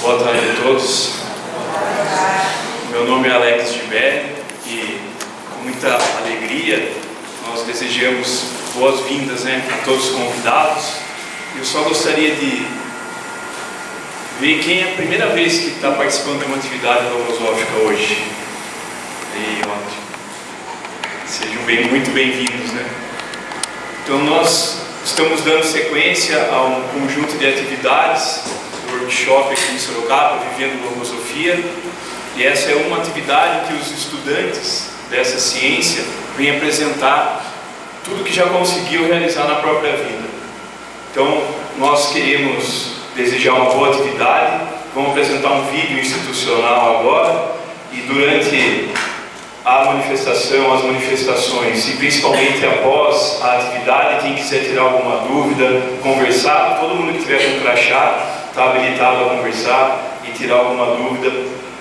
Boa tarde a todos. Meu nome é Alex Gibelli e com muita alegria nós desejamos boas-vindas, a todos os convidados. Eu só gostaria de ver quem é a primeira vez que está participando de uma atividade logosófica hoje. E ótimo. Sejam muito bem-vindos, Então nós estamos dando sequência a um conjunto de atividades do workshop aqui em Sorocaba, Vivendo Logosofia, e essa é uma atividade que os estudantes dessa ciência vêm apresentar tudo que já conseguiu realizar na própria vida. Então nós queremos desejar uma boa atividade, vamos apresentar um vídeo institucional agora, e durante a manifestação, as manifestações, e principalmente após a atividade, quem quiser tirar alguma dúvida, conversar, todo mundo que tiver com crachá está habilitado a conversar e tirar alguma dúvida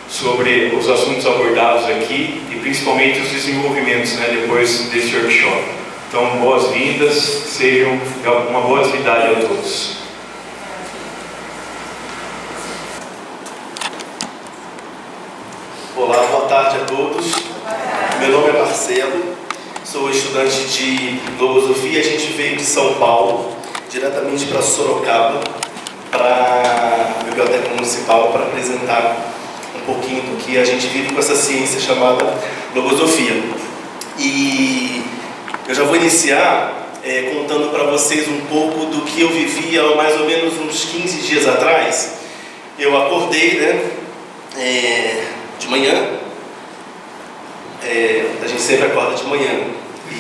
sobre os assuntos abordados aqui e principalmente os desenvolvimentos depois desse workshop. Então, boas-vindas, sejam uma boa atividade a todos. Olá, boa tarde a todos. Meu nome é Marcelo, sou estudante de Logosofia. A gente veio de São Paulo, diretamente para Sorocaba, para a Biblioteca Municipal, para apresentar um pouquinho do que a gente vive com essa ciência chamada Logosofia. E eu já vou iniciar contando para vocês um pouco do que eu vivi há mais ou menos uns 15 dias atrás. Eu acordei, de manhã. A gente sempre acorda de manhã. E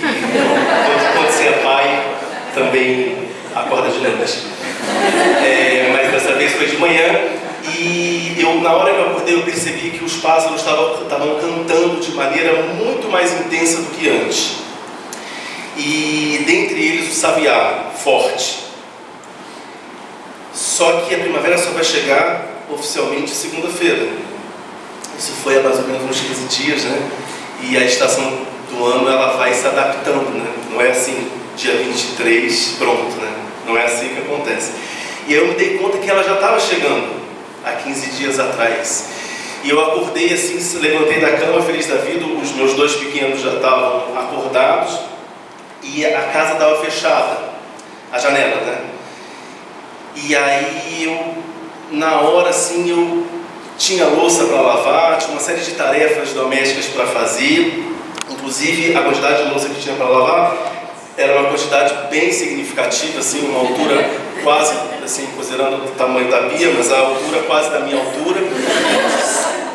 quando você é pai, também acorda de noite. Mas dessa vez foi de manhã. E na hora que eu acordei, eu percebi que os pássaros estavam cantando de maneira muito mais intensa do que antes. E dentre eles o sabiá, forte. Só que a primavera só vai chegar oficialmente segunda-feira. Isso foi há mais ou menos uns 15 dias, E a estação do ano ela vai se adaptando, Não é assim, dia 23, pronto, Não é assim que acontece. E eu me dei conta que ela já estava chegando há 15 dias atrás. E eu acordei assim, levantei da cama feliz da vida, os meus dois pequenos já estavam acordados e a casa estava fechada, a janela, E aí na hora assim, eu tinha louça para lavar, tinha uma série de tarefas domésticas para fazer, inclusive a quantidade de louça que tinha para lavar era uma quantidade bem significativa, assim, uma altura quase, assim, considerando o tamanho da pia, mas a altura quase da minha altura.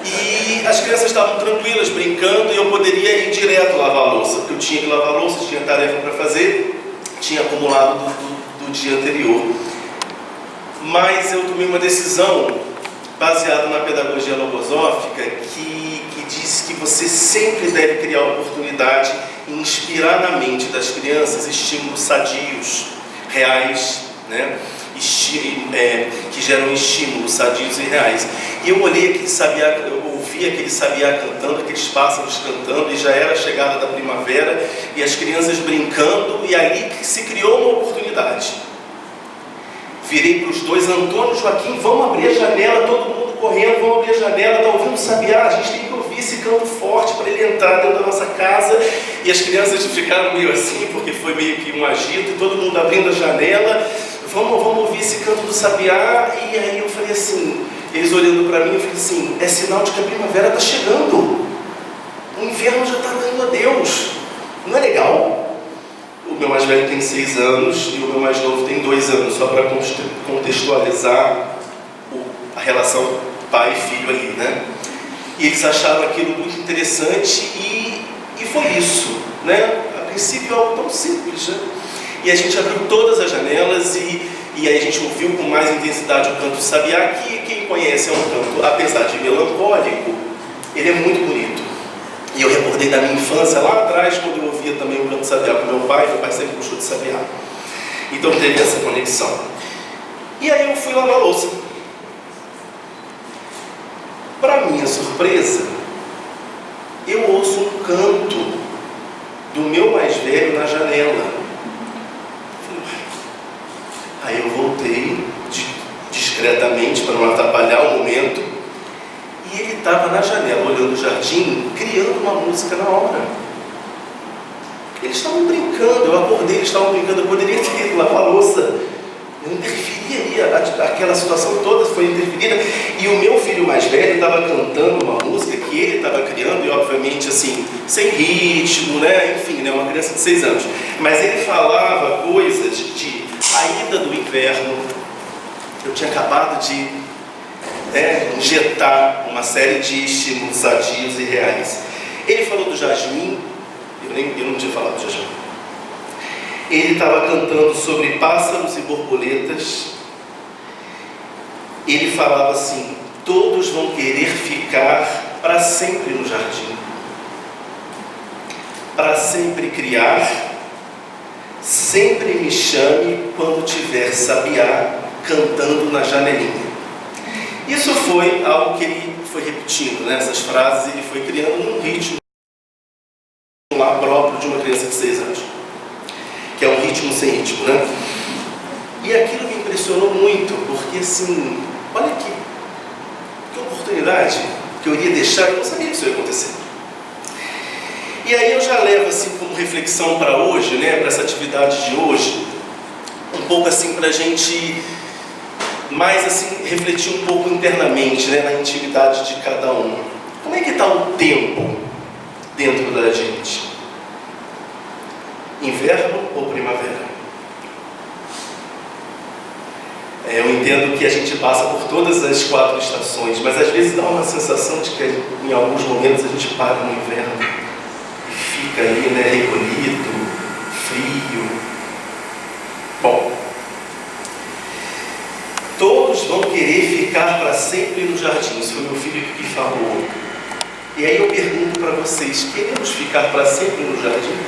E as crianças estavam tranquilas, brincando, e eu poderia ir direto lavar a louça, porque eu tinha que lavar a louça, tinha tarefa para fazer, tinha acumulado do dia anterior. Mas eu tomei uma decisão baseado na pedagogia logosófica, que diz que você sempre deve criar oportunidade e inspirar na mente das crianças estímulos sadios, reais, que geram estímulos sadios e reais. E eu olhei aquele sabiá, eu ouvi aquele sabiá cantando, aqueles pássaros cantando, e já era a chegada da primavera, e as crianças brincando, e ali que se criou uma oportunidade. Virei para os dois, Antônio, Joaquim, vamos abrir a janela, todo mundo correndo, vamos abrir a janela, está ouvindo o sabiá, a gente tem que ouvir esse canto forte para ele entrar dentro da nossa casa. E as crianças ficaram meio assim, porque foi meio que um agito, e todo mundo abrindo a janela, vamos ouvir esse canto do sabiá. E aí eu falei assim, eles olhando para mim, eu falei assim, é sinal de que a primavera está chegando, o inverno já está dando adeus, não é legal? O meu mais velho tem 6 anos e o meu mais novo tem 2 anos, só para contextualizar a relação pai e filho ali, E eles acharam aquilo muito interessante e foi isso, A princípio algo tão simples, E a gente abriu todas as janelas e aí a gente ouviu com mais intensidade o canto do sabiá, que quem conhece é um canto, apesar de melancólico, ele é muito bonito. E eu recordei da minha infância, lá atrás, quando eu ouvia também o canto de sabiá com meu pai sempre gostou de sabiá. Então teve essa conexão. E aí eu fui lavar a louça. Para minha surpresa, eu ouço um canto do meu mais velho na janela. Aí eu voltei discretamente, para não atrapalhar o momento, estava na janela, olhando o jardim, criando uma música na hora. Eles estavam brincando, eu acordei, eles estavam brincando, eu poderia ter ido lavar a louça. Eu interferiria, aquela situação toda foi interferida. E o meu filho mais velho estava cantando uma música que ele estava criando, e obviamente assim, sem ritmo, né? Enfim, né? Uma criança de 6 anos. Mas ele falava coisas de a ida do inverno. Eu tinha acabado de injetar uma série de estímulos sadios e reais. Ele falou do jasmim, eu não tinha falado do jasmim. Ele estava cantando sobre pássaros e borboletas. Ele falava assim: todos vão querer ficar para sempre no jardim, para sempre criar. Sempre me chame quando tiver sabiá cantando na janelinha. Isso foi algo que ele foi repetindo, né? Essas frases ele foi criando num ritmo lá próprio de uma criança de 6 anos, que é um ritmo sem ritmo, né? E aquilo me impressionou muito, porque assim, olha que oportunidade que eu iria deixar, eu não sabia que isso ia acontecer. E aí eu já levo assim como reflexão para hoje, né, para essa atividade de hoje, um pouco assim para a gente mais assim refletir um pouco internamente, né, na intimidade de cada um. Como é que está o tempo dentro da gente? Inverno ou primavera? Eu entendo que a gente passa por todas as 4 estações, mas às vezes dá uma sensação de que em alguns momentos a gente para no inverno e fica ali, né, recolhido, frio. Bom, todos vão querer ficar para sempre no jardim. Isso foi meu filho que falou. E aí eu pergunto para vocês: queremos ficar para sempre no jardim?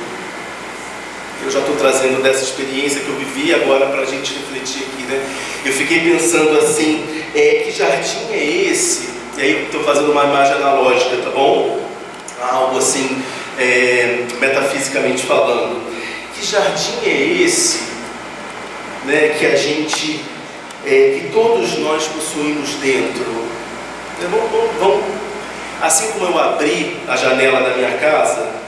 Eu já estou trazendo dessa experiência que eu vivi agora para a gente refletir aqui, né? Eu fiquei pensando assim, que jardim é esse? E aí estou fazendo uma imagem analógica, tá bom? Algo assim, metafisicamente falando. Que jardim é esse, né, que a gente, que todos nós possuímos dentro? Assim como eu abri a janela da minha casa,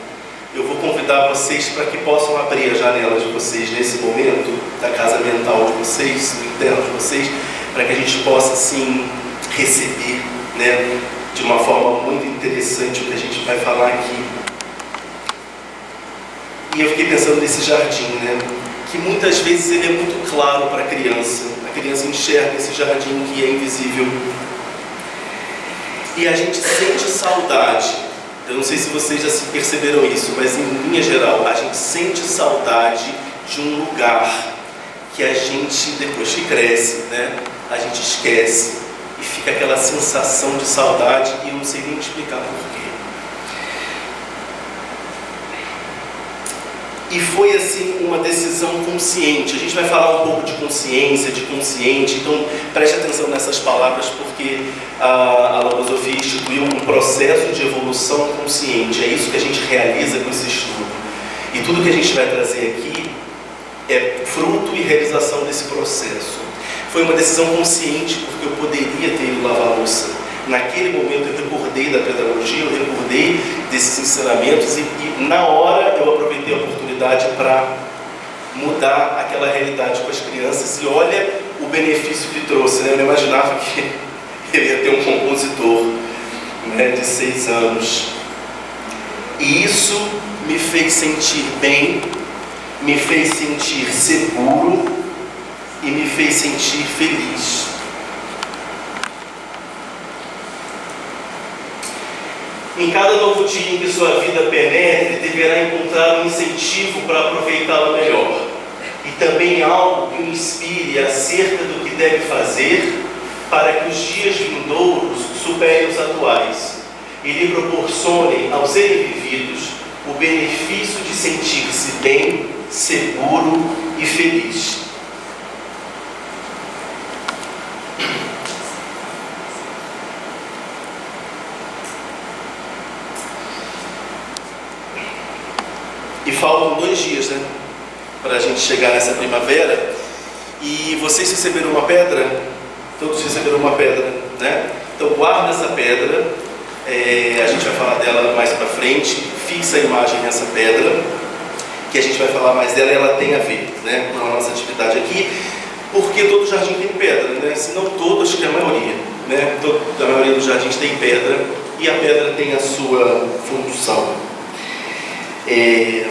eu vou convidar vocês para que possam abrir a janela de vocês nesse momento, da casa mental de vocês, do interno de vocês, para que a gente possa, assim, receber, né, de uma forma muito interessante o que a gente vai falar aqui. E eu fiquei pensando nesse jardim, né, que muitas vezes ele é muito claro para a criança enxerga esse jardim que é invisível. E a gente sente saudade. Eu não sei se vocês já se perceberam isso, mas em linha geral, a gente sente saudade de um lugar que a gente, depois que cresce, né, a gente esquece e fica aquela sensação de saudade e eu não sei nem explicar porquê. E foi assim uma decisão consciente. A gente vai falar um pouco de consciência, de consciente, então preste atenção nessas palavras, porque a logosofia instituiu um processo de evolução consciente. É isso que a gente realiza com esse estudo. E tudo que a gente vai trazer aqui é fruto e realização desse processo. Foi uma decisão consciente, porque eu poderia ter ido lavar a louça. Naquele momento eu recordei da pedagogia, eu recordei desses ensinamentos e na hora eu aproveitei a oportunidade para mudar aquela realidade com as crianças. E olha o benefício que trouxe, né? Eu não imaginava que eu ia ter um compositor, né, de 6 anos. E isso me fez sentir bem, me fez sentir seguro e me fez sentir feliz. Em cada novo dia em que sua vida penetre, deverá encontrar um incentivo para aproveitá-la melhor. E também algo que o inspire acerca do que deve fazer para que os dias vindouros superem os atuais e lhe proporcionem aos serem vividos o benefício de sentir-se bem, seguro e feliz. E faltam 2 dias, né, para a gente chegar nessa primavera. E vocês receberam uma pedra? Todos receberam uma pedra, né? Então guarda essa pedra A gente vai falar dela mais para frente. Fixa a imagem nessa pedra, que a gente vai falar mais dela, e ela tem a ver, né, com a nossa atividade aqui, porque todo jardim tem pedra, né? Se não todo, acho que a maioria, né? A maioria dos jardins tem pedra, e a pedra tem a sua função. E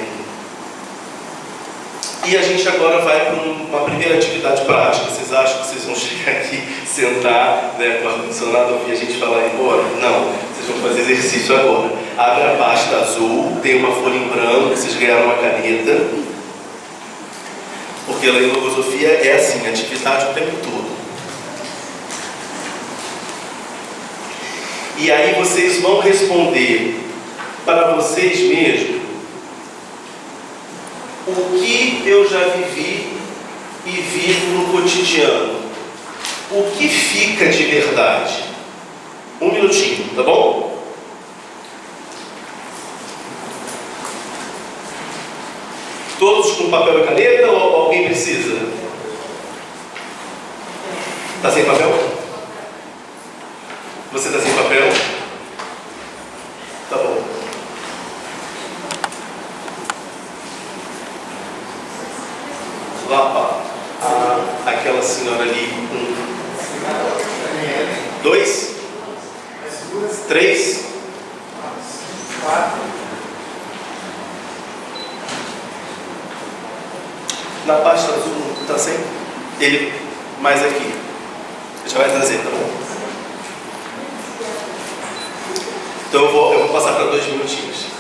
a gente agora vai para uma primeira atividade prática. Vocês acham que vocês vão chegar aqui, sentar, né, com o ar-condicionado, ouvir a gente falar e ir embora? Não, vocês vão fazer exercício agora. Abre a pasta azul, tem uma folha em branco, vocês ganharam uma caneta. Porque a logosofia é assim, atividade o tempo todo. E aí vocês vão responder para vocês mesmos o que eu já vivi e vivo no cotidiano. O que fica de verdade? Um minutinho, tá bom? Todos com papel e caneta ou alguém precisa? Está sem papel? Você está sem papel? Tá bom. Lá, aquela senhora ali, 1, 2, 3, 4. Na pasta azul está sem? Ele mais aqui. Já vai trazer, tá bom? Então eu vou passar para 2 minutinhos.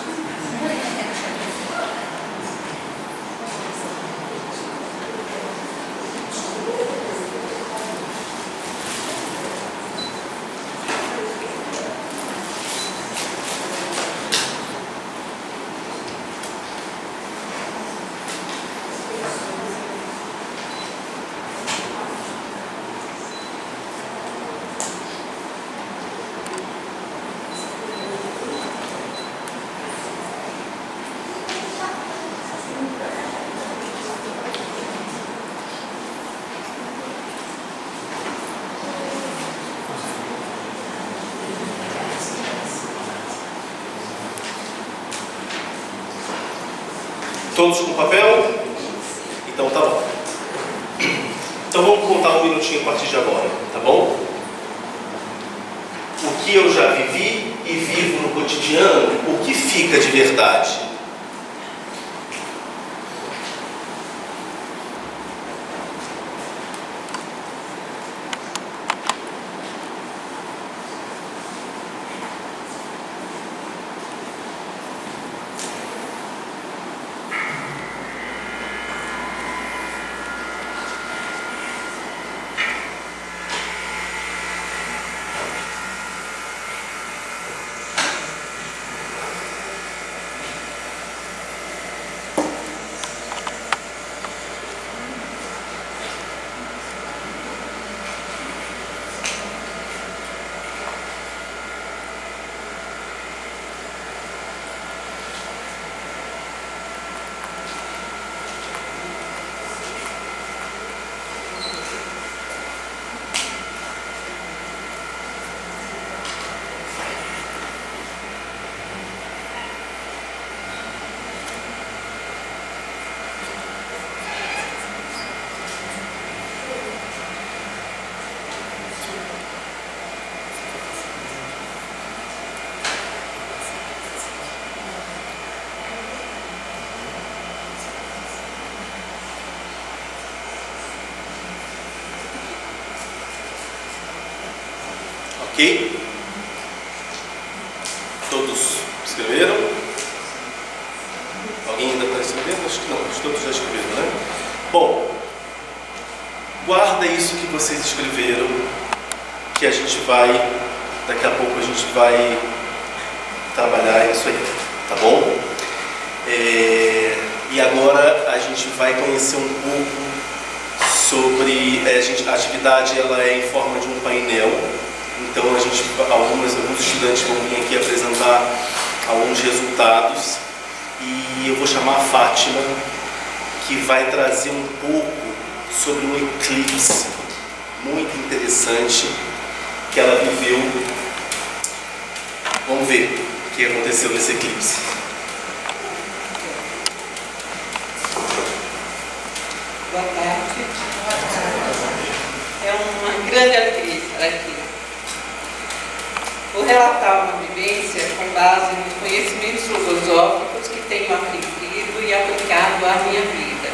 Todos com papel? Então tá bom. Então vamos contar 1 minutinho a partir de agora, tá bom? O que eu já vivi e vivo no cotidiano, o que fica de verdade? Ok? Todos escreveram? Alguém ainda está escrevendo? Acho que não, todos já escreveram, né? Bom, guarda isso que vocês escreveram, que a gente vai, daqui a pouco a gente vai trabalhar isso aí, tá bom? E agora a gente vai conhecer um pouco sobre a atividade. Ela é em forma de um painel. Então alguns estudantes vão vir aqui apresentar alguns resultados, e eu vou chamar a Fátima, que vai trazer um pouco sobre um eclipse muito interessante que ela viveu. ver o que aconteceu nesse eclipse. Boa tarde. É uma grande alegria estar aqui. Vou relatar uma vivência com base nos conhecimentos filosóficos que tenho aprendido e aplicado à minha vida.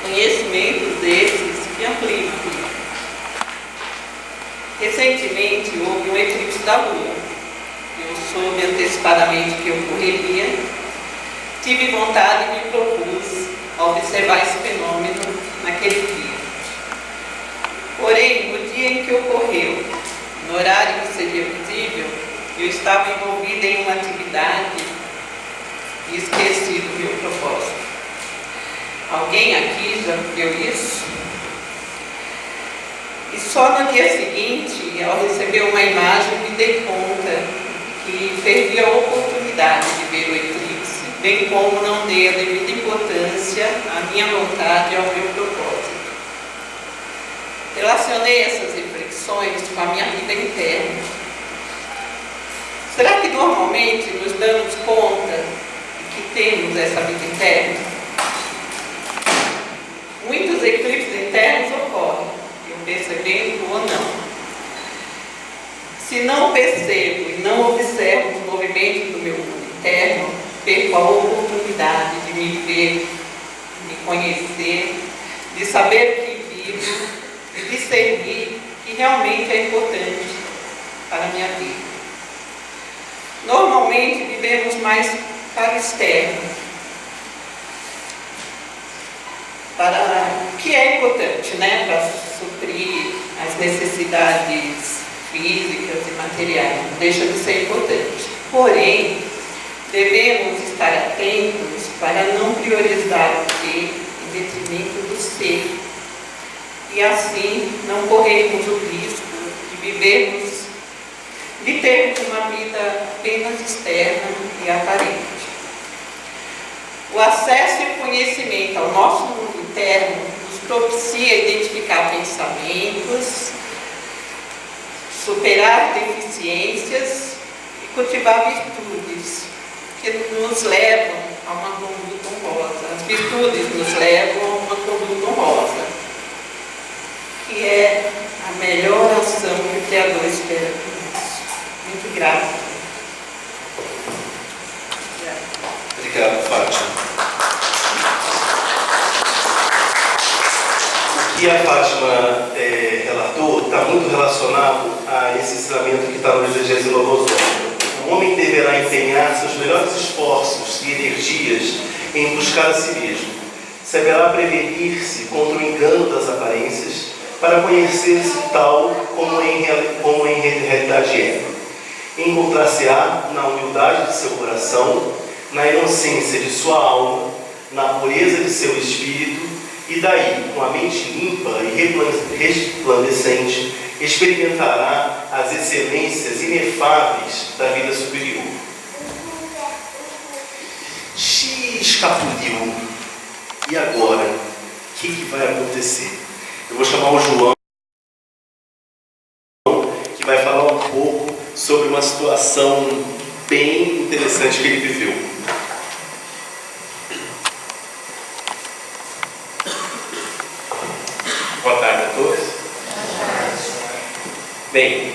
Conhecimentos desses que aplicam. Recentemente houve um eclipse da Lua. Eu soube antecipadamente que ocorreria, tive vontade e me propus a observar esse fenômeno naquele dia. Porém, no dia em que ocorreu, no horário que seria visível, eu estava envolvida em uma atividade e esqueci do meu propósito. Alguém aqui já viu isso? E só no dia seguinte, ao receber uma imagem, me dei conta que perdi a oportunidade de ver o eclipse, bem como não dei a devida importância à minha vontade e ao meu propósito. Relacionei essas reflexões com a minha vida interna. Será que normalmente nos damos conta de que temos essa vida interna? Muitos eclipses internos ocorrem, eu percebendo ou não. Se não percebo e não observo os movimentos do meu mundo interno, perco a oportunidade de me ver, de me conhecer, de saber o que vivo, de discernir que realmente é importante para a minha vida. Normalmente vivemos mais para o externo, para o que é importante, né? Para suprir as necessidades físicas e materiais, não deixa de ser importante. Porém, devemos estar atentos para não priorizar o que em detrimento do ser. E assim não corrermos o risco de termos uma vida apenas externa e aparente. O acesso e o conhecimento ao nosso mundo interno nos propicia identificar pensamentos, superar deficiências e cultivar virtudes que nos levam a uma conduta honrosa. As virtudes nos levam a uma conduta honrosa, que é a melhor ação que o Criador espera de nós. Muito grata. Obrigado, Fátima. O que a Fátima relatou está muito relacionado a esse ensinamento que está no exegese novosófico. O homem deverá empenhar seus melhores esforços e energias em buscar a si mesmo. Saberá prevenir-se contra o engano das aparências para conhecer-se tal como em realidade é. Encontrar-se-á na humildade de seu coração, na inocência de sua alma, na pureza de seu espírito, e daí, com a mente limpa e resplandecente, experimentará as excelências inefáveis da vida superior. Escapuliu. E agora? O que vai acontecer? Eu vou chamar o João, que vai falar um pouco sobre uma situação bem interessante que ele viveu. Boa tarde a todos. Bem,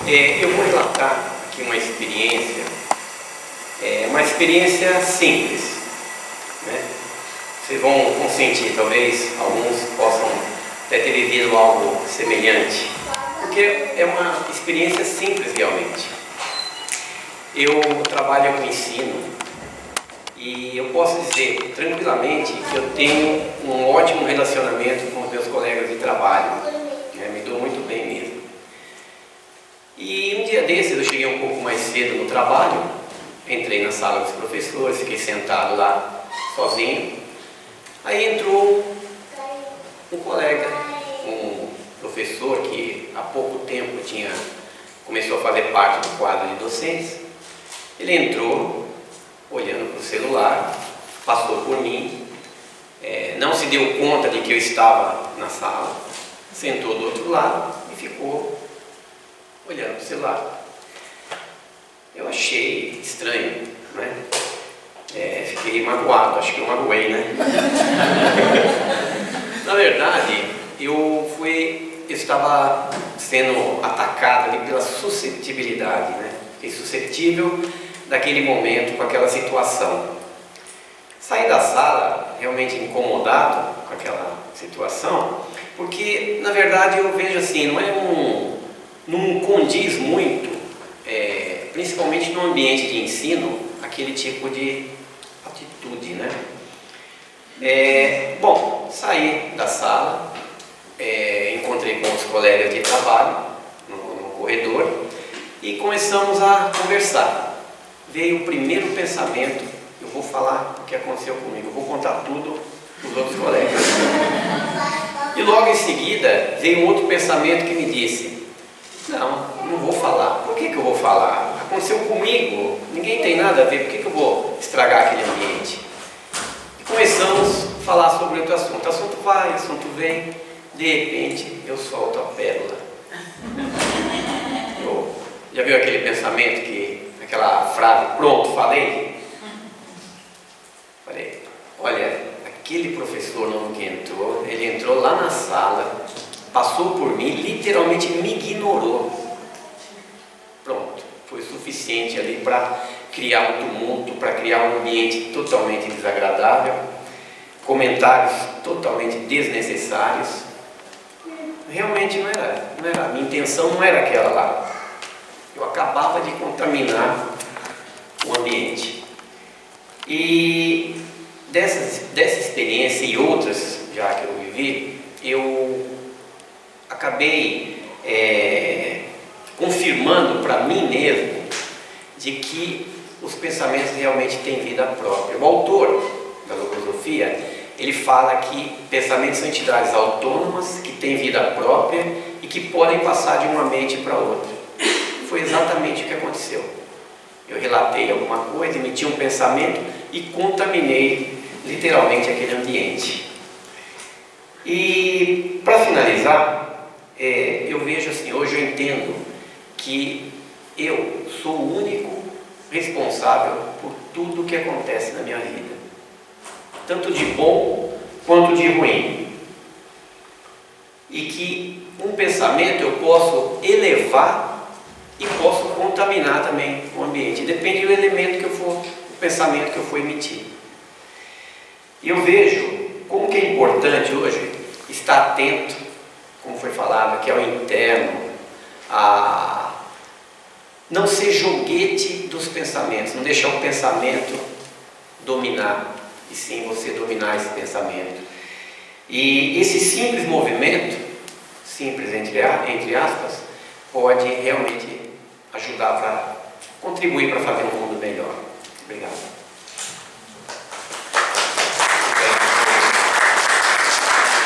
eu vou relatar aqui uma experiência simples, né? Vocês vão consentir, talvez alguns possam até ter vivido algo semelhante, porque é uma experiência simples realmente. Eu trabalho com ensino e eu posso dizer tranquilamente que eu tenho um ótimo relacionamento com os meus colegas de trabalho, né? Me dou muito bem mesmo. E um dia desses eu cheguei um pouco mais cedo no trabalho, entrei na sala dos professores, fiquei sentado lá sozinho. Aí entrou um colega, um professor que há pouco tempo começou a fazer parte do quadro de docentes. Ele entrou olhando para o celular, passou por mim, não se deu conta de que eu estava na sala, sentou do outro lado e ficou olhando para o celular. Eu achei estranho, né? Fiquei magoado, acho que eu magoei, né? Na verdade, eu estava sendo atacado ali pela suscetibilidade, né? Fiquei suscetível daquele momento com aquela situação. Saí da sala realmente incomodado com aquela situação, porque na verdade eu vejo assim, não condiz muito, principalmente no ambiente de ensino, aquele tipo de atitude, né? Bom, saí da sala, encontrei com os colegas de trabalho no corredor e começamos a conversar. Veio o primeiro pensamento: eu vou falar o que aconteceu comigo, eu vou contar tudo para os outros colegas. E logo em seguida veio um outro pensamento que me disse: não vou falar. Por que eu vou falar? Aconteceu comigo, ninguém tem nada a ver, por que eu vou estragar aquele ambiente? E começamos a falar sobre outro assunto. O assunto vai, o assunto vem, de repente eu solto a pérola. Já viu aquele pensamento, aquela frase, pronto, falei? Falei, olha, aquele professor novo que entrou, ele entrou lá na sala, passou por mim, literalmente me ignorou. Pronto, foi suficiente ali para criar um tumulto, para criar um ambiente totalmente desagradável, comentários totalmente desnecessários. Realmente não era, a minha intenção não era aquela lá. Eu acabava de contaminar o ambiente. E dessa experiência e outras já que eu vivi, eu acabei confirmando para mim mesmo de que os pensamentos realmente têm vida própria. O autor da logosofia, ele fala que pensamentos são entidades autônomas que têm vida própria e que podem passar de uma mente para outra. Foi exatamente o que aconteceu. Eu relatei alguma coisa, emiti um pensamento e contaminei literalmente aquele ambiente. E para finalizar, eu vejo assim, hoje eu entendo que eu sou o único responsável por tudo que acontece na minha vida, tanto de bom quanto de ruim, e que um pensamento eu posso elevar e posso contaminar também o ambiente, depende do elemento que eu for, o pensamento que eu for emitir. E eu vejo como que é importante hoje estar atento, como foi falado aqui, ao interno, a não ser joguete dos pensamentos, não deixar o pensamento dominar, e sim você dominar esse pensamento. E esse simples movimento, simples entre aspas, pode realmente ajudar para contribuir para fazer um mundo melhor. Obrigado.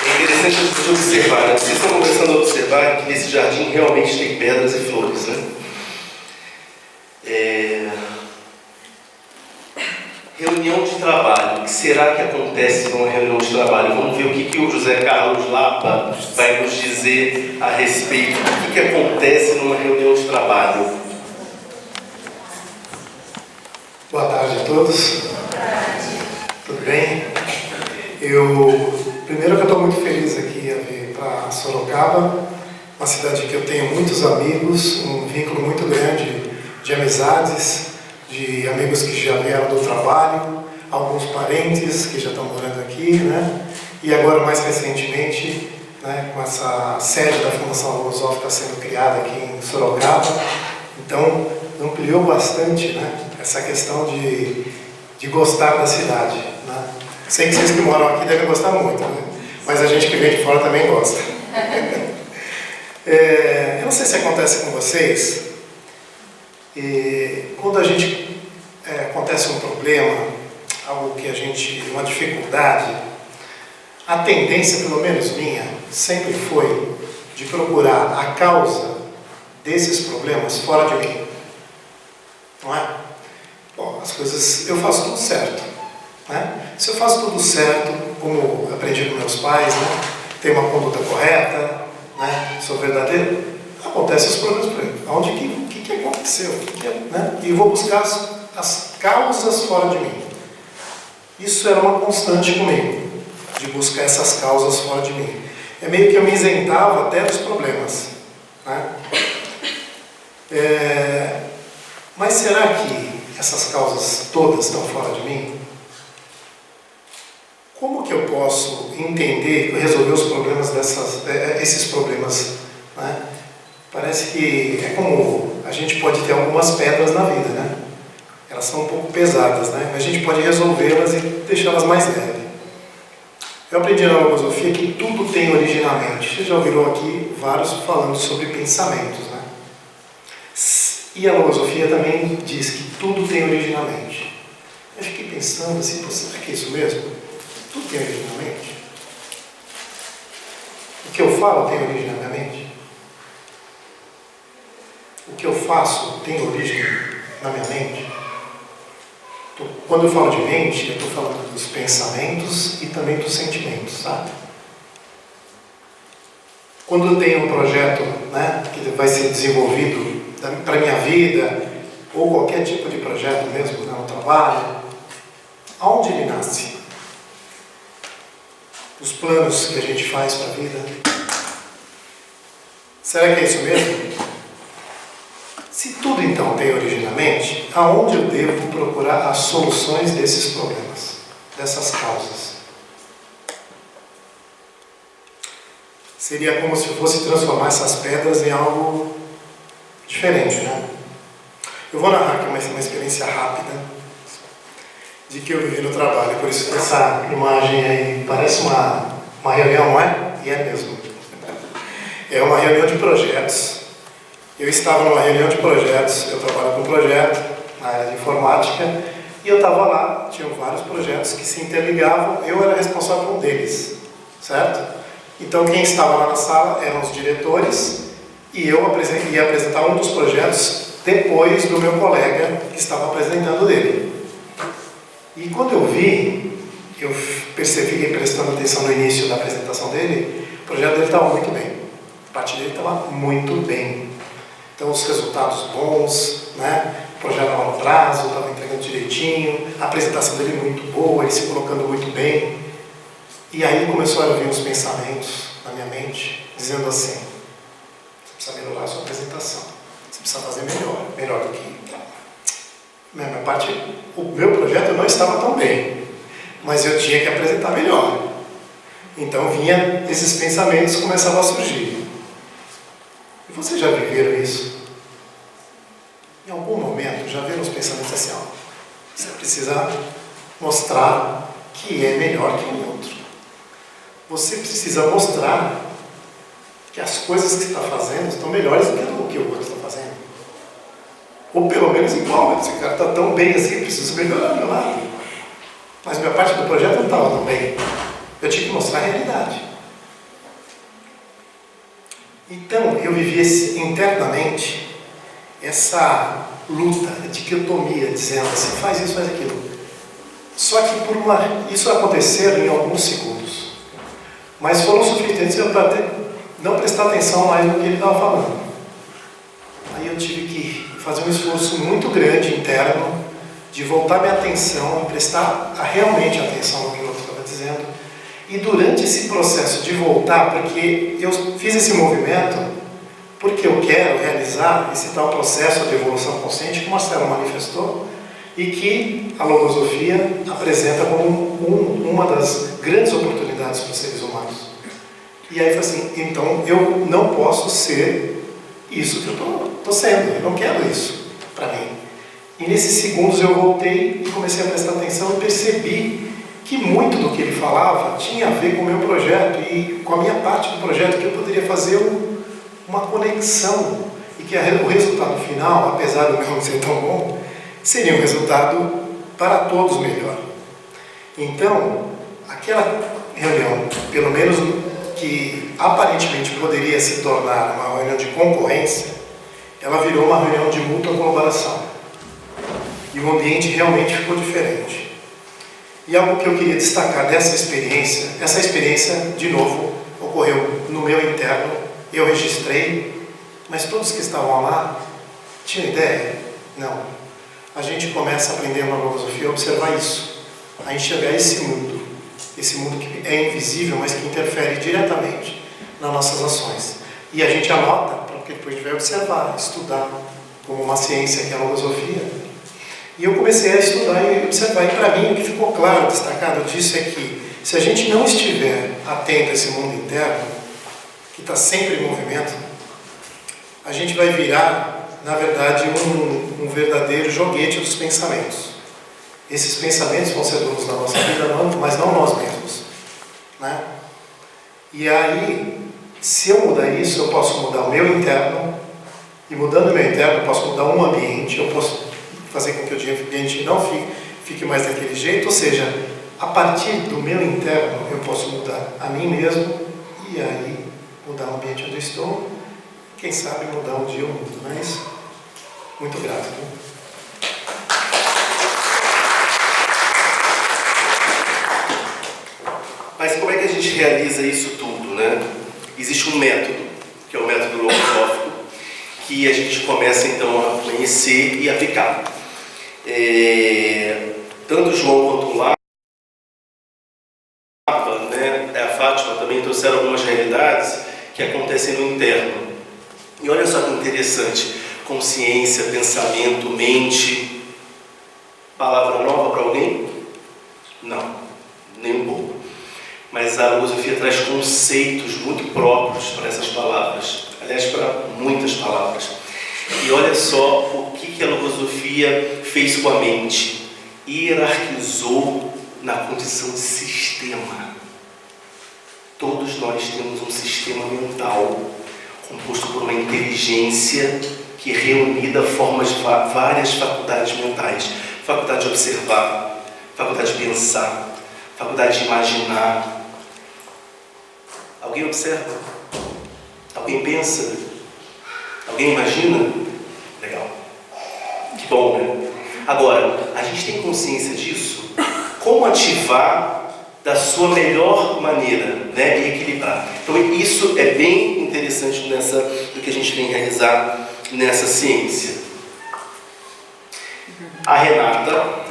É interessante a gente observar, né? Vocês estão começando a observar que nesse jardim realmente tem pedras e flores, né? Reunião de trabalho. O que será que acontece numa reunião de trabalho? Vamos ver o que o José Carlos Lapa vai nos dizer a respeito. O que acontece numa reunião de trabalho? Boa tarde a todos. Boa tarde. Tudo bem? Primeiro que eu estou muito feliz aqui a vir para Sorocaba, uma cidade que eu tenho muitos amigos, um vínculo muito grande de amizades, de amigos que já vieram do trabalho, alguns parentes que já estão morando aqui, né? E agora, mais recentemente, né, com essa sede da Fundação Logosófica sendo criada aqui em Sorocaba, então ampliou bastante, né, essa questão de gostar da cidade, né? Sei que vocês que moram aqui devem gostar muito, né? Mas a gente que vem de fora também gosta. Eu não sei se acontece com vocês, quando acontece um problema, algo que uma dificuldade, a tendência, pelo menos minha, sempre foi de procurar a causa desses problemas fora de mim. Não é? Bom, as coisas, eu faço tudo certo, né? Se eu faço tudo certo, como aprendi com meus pais, né? Tenho uma conduta correta, né? Sou verdadeiro, acontecem os problemas por aí. O que aconteceu? aconteceu? Né? E vou buscar as causas fora de mim. Isso era uma constante comigo, de buscar essas causas fora de mim. É meio que eu me isentava até dos problemas. Né? Mas será que essas causas todas estão fora de mim? Como que eu posso entender e resolver os problemas esses problemas? Né? Parece que é como a gente pode ter algumas pedras na vida, né? Elas são um pouco pesadas, né? Mas a gente pode resolvê-las e deixá-las mais leves. Eu aprendi na filosofia que tudo tem originalmente. Você já ouviu aqui vários falando sobre pensamentos, né? E a filosofia também diz que tudo tem originalmente. Eu fiquei pensando assim, será que é isso mesmo? Tudo tem originalmente? O que eu falo tem origem na minha mente? O que eu faço tem origem na minha mente? Quando eu falo de mente, eu estou falando dos pensamentos e também dos sentimentos, sabe? Quando eu tenho um projeto, né, que vai ser desenvolvido para a minha vida, ou qualquer tipo de projeto mesmo, né, no trabalho, aonde ele nasce? Os planos que a gente faz para a vida. Será que é isso mesmo? Se tudo então tem originalmente, aonde eu devo procurar as soluções desses problemas, dessas causas? Seria como se fosse transformar essas pedras em algo diferente, né? Eu vou narrar aqui uma experiência rápida de que eu vivi no trabalho, por isso que essa imagem aí parece uma reunião, não é? E é mesmo. É uma reunião de projetos. Eu estava numa reunião de projetos, eu trabalho com projeto na área de informática, e eu estava lá, tinham vários projetos que se interligavam, eu era responsável por um deles, certo? Então quem estava lá na sala eram os diretores, e eu ia apresentar um dos projetos depois do meu colega que estava apresentando dele. E quando eu vi, eu percebi, fiquei prestando atenção no início da apresentação dele, o projeto dele estava muito bem, a parte dele estava muito bem. Então, os resultados bons, né? O projeto estava no prazo, estava entregando direitinho, a apresentação dele muito boa, ele se colocando muito bem. E aí começou a vir uns pensamentos na minha mente, dizendo assim: você precisa melhorar a sua apresentação, você precisa fazer melhor do que... Minha parte, o meu projeto não estava tão bem, mas eu tinha que apresentar melhor. Então, vinha esses pensamentos, começavam a surgir. E vocês já viveram isso? Em algum momento já viram os pensamentos assim, ó, você precisa mostrar que é melhor que o outro. Você precisa mostrar que as coisas que você está fazendo estão melhores do que o outro está fazendo. Ou pelo menos igual, esse cara está tão bem assim, preciso melhorar do meu lado. Mas minha parte do projeto não estava tão bem. Eu tinha que mostrar a realidade. Então, eu vivia internamente essa luta, a dicotomia, dizendo assim, faz isso, faz aquilo. Só que isso aconteceu em alguns segundos. Mas foram suficientes para não prestar atenção mais no que ele estava falando. Aí eu tive que fazer um esforço muito grande interno de voltar minha atenção e prestar realmente atenção no que o outro estava dizendo. E durante esse processo de voltar, porque eu fiz esse movimento porque eu quero realizar esse tal processo de evolução consciente que o Marcelo manifestou e que a logosofia apresenta como uma das grandes oportunidades para os seres humanos. E aí foi assim, então eu não posso ser isso que eu estou sendo, eu não quero isso para mim. E nesses segundos eu voltei e comecei a prestar atenção e percebi que muito do que ele falava tinha a ver com o meu projeto e com a minha parte do projeto, que eu poderia fazer uma conexão e que o resultado final, apesar do meu não ser tão bom, seria um resultado para todos melhor. Então, aquela reunião, pelo menos que aparentemente poderia se tornar uma reunião de concorrência, ela virou uma reunião de mútua colaboração. E o ambiente realmente ficou diferente. E algo que eu queria destacar dessa experiência, essa experiência, de novo, ocorreu no meu interno, eu registrei, mas todos que estavam lá Tinha ideia? Não. A gente começa a aprender uma logosofia a observar isso, a enxergar esse mundo que é invisível, mas que interfere diretamente nas nossas ações. E a gente anota, porque depois a gente vai observar, estudar, como uma ciência que é a logosofia. E eu comecei a estudar e observar, e para mim o que ficou claro, destacado disso é que se a gente não estiver atento a esse mundo interno, que está sempre em movimento, a gente vai virar, na verdade, um verdadeiro joguete dos pensamentos. Esses pensamentos vão ser donos da nossa vida, mas não nós mesmos, né? E aí, se eu mudar isso, eu posso mudar o meu interno, e mudando o meu interno, eu posso mudar um ambiente, eu posso fazer com que o ambiente não fique mais daquele jeito, ou seja, a partir do meu interno, eu posso mudar a mim mesmo, e aí mudar o ambiente onde eu estou, quem sabe mudar um dia o mundo, não é isso? Muito grato. Viu? Mas como é que a gente realiza isso tudo, né? Existe um método, que é o método logosófico, que a gente começa então a conhecer e aplicar. Tanto o João quanto o Lapa, né, a Fátima também trouxeram algumas realidades que acontecem no interno. E olha só que interessante, consciência, pensamento, mente. Palavra nova para alguém? Não, nem um pouco. Mas a logosofia traz conceitos muito próprios para essas palavras, aliás, para muitas palavras. E olha só o que a logosofia fez com a mente. Hierarquizou na condição de sistema. Todos nós temos um sistema mental composto por uma inteligência que reunida forma de várias faculdades mentais. Faculdade de observar, faculdade de pensar, faculdade de imaginar. Alguém observa? Alguém pensa? Alguém imagina? Legal. Que bom, né? Agora, a gente tem consciência disso? Como ativar da sua melhor maneira, né? E equilibrar. Então, isso é bem interessante do que a gente vem realizar nessa ciência. A Renata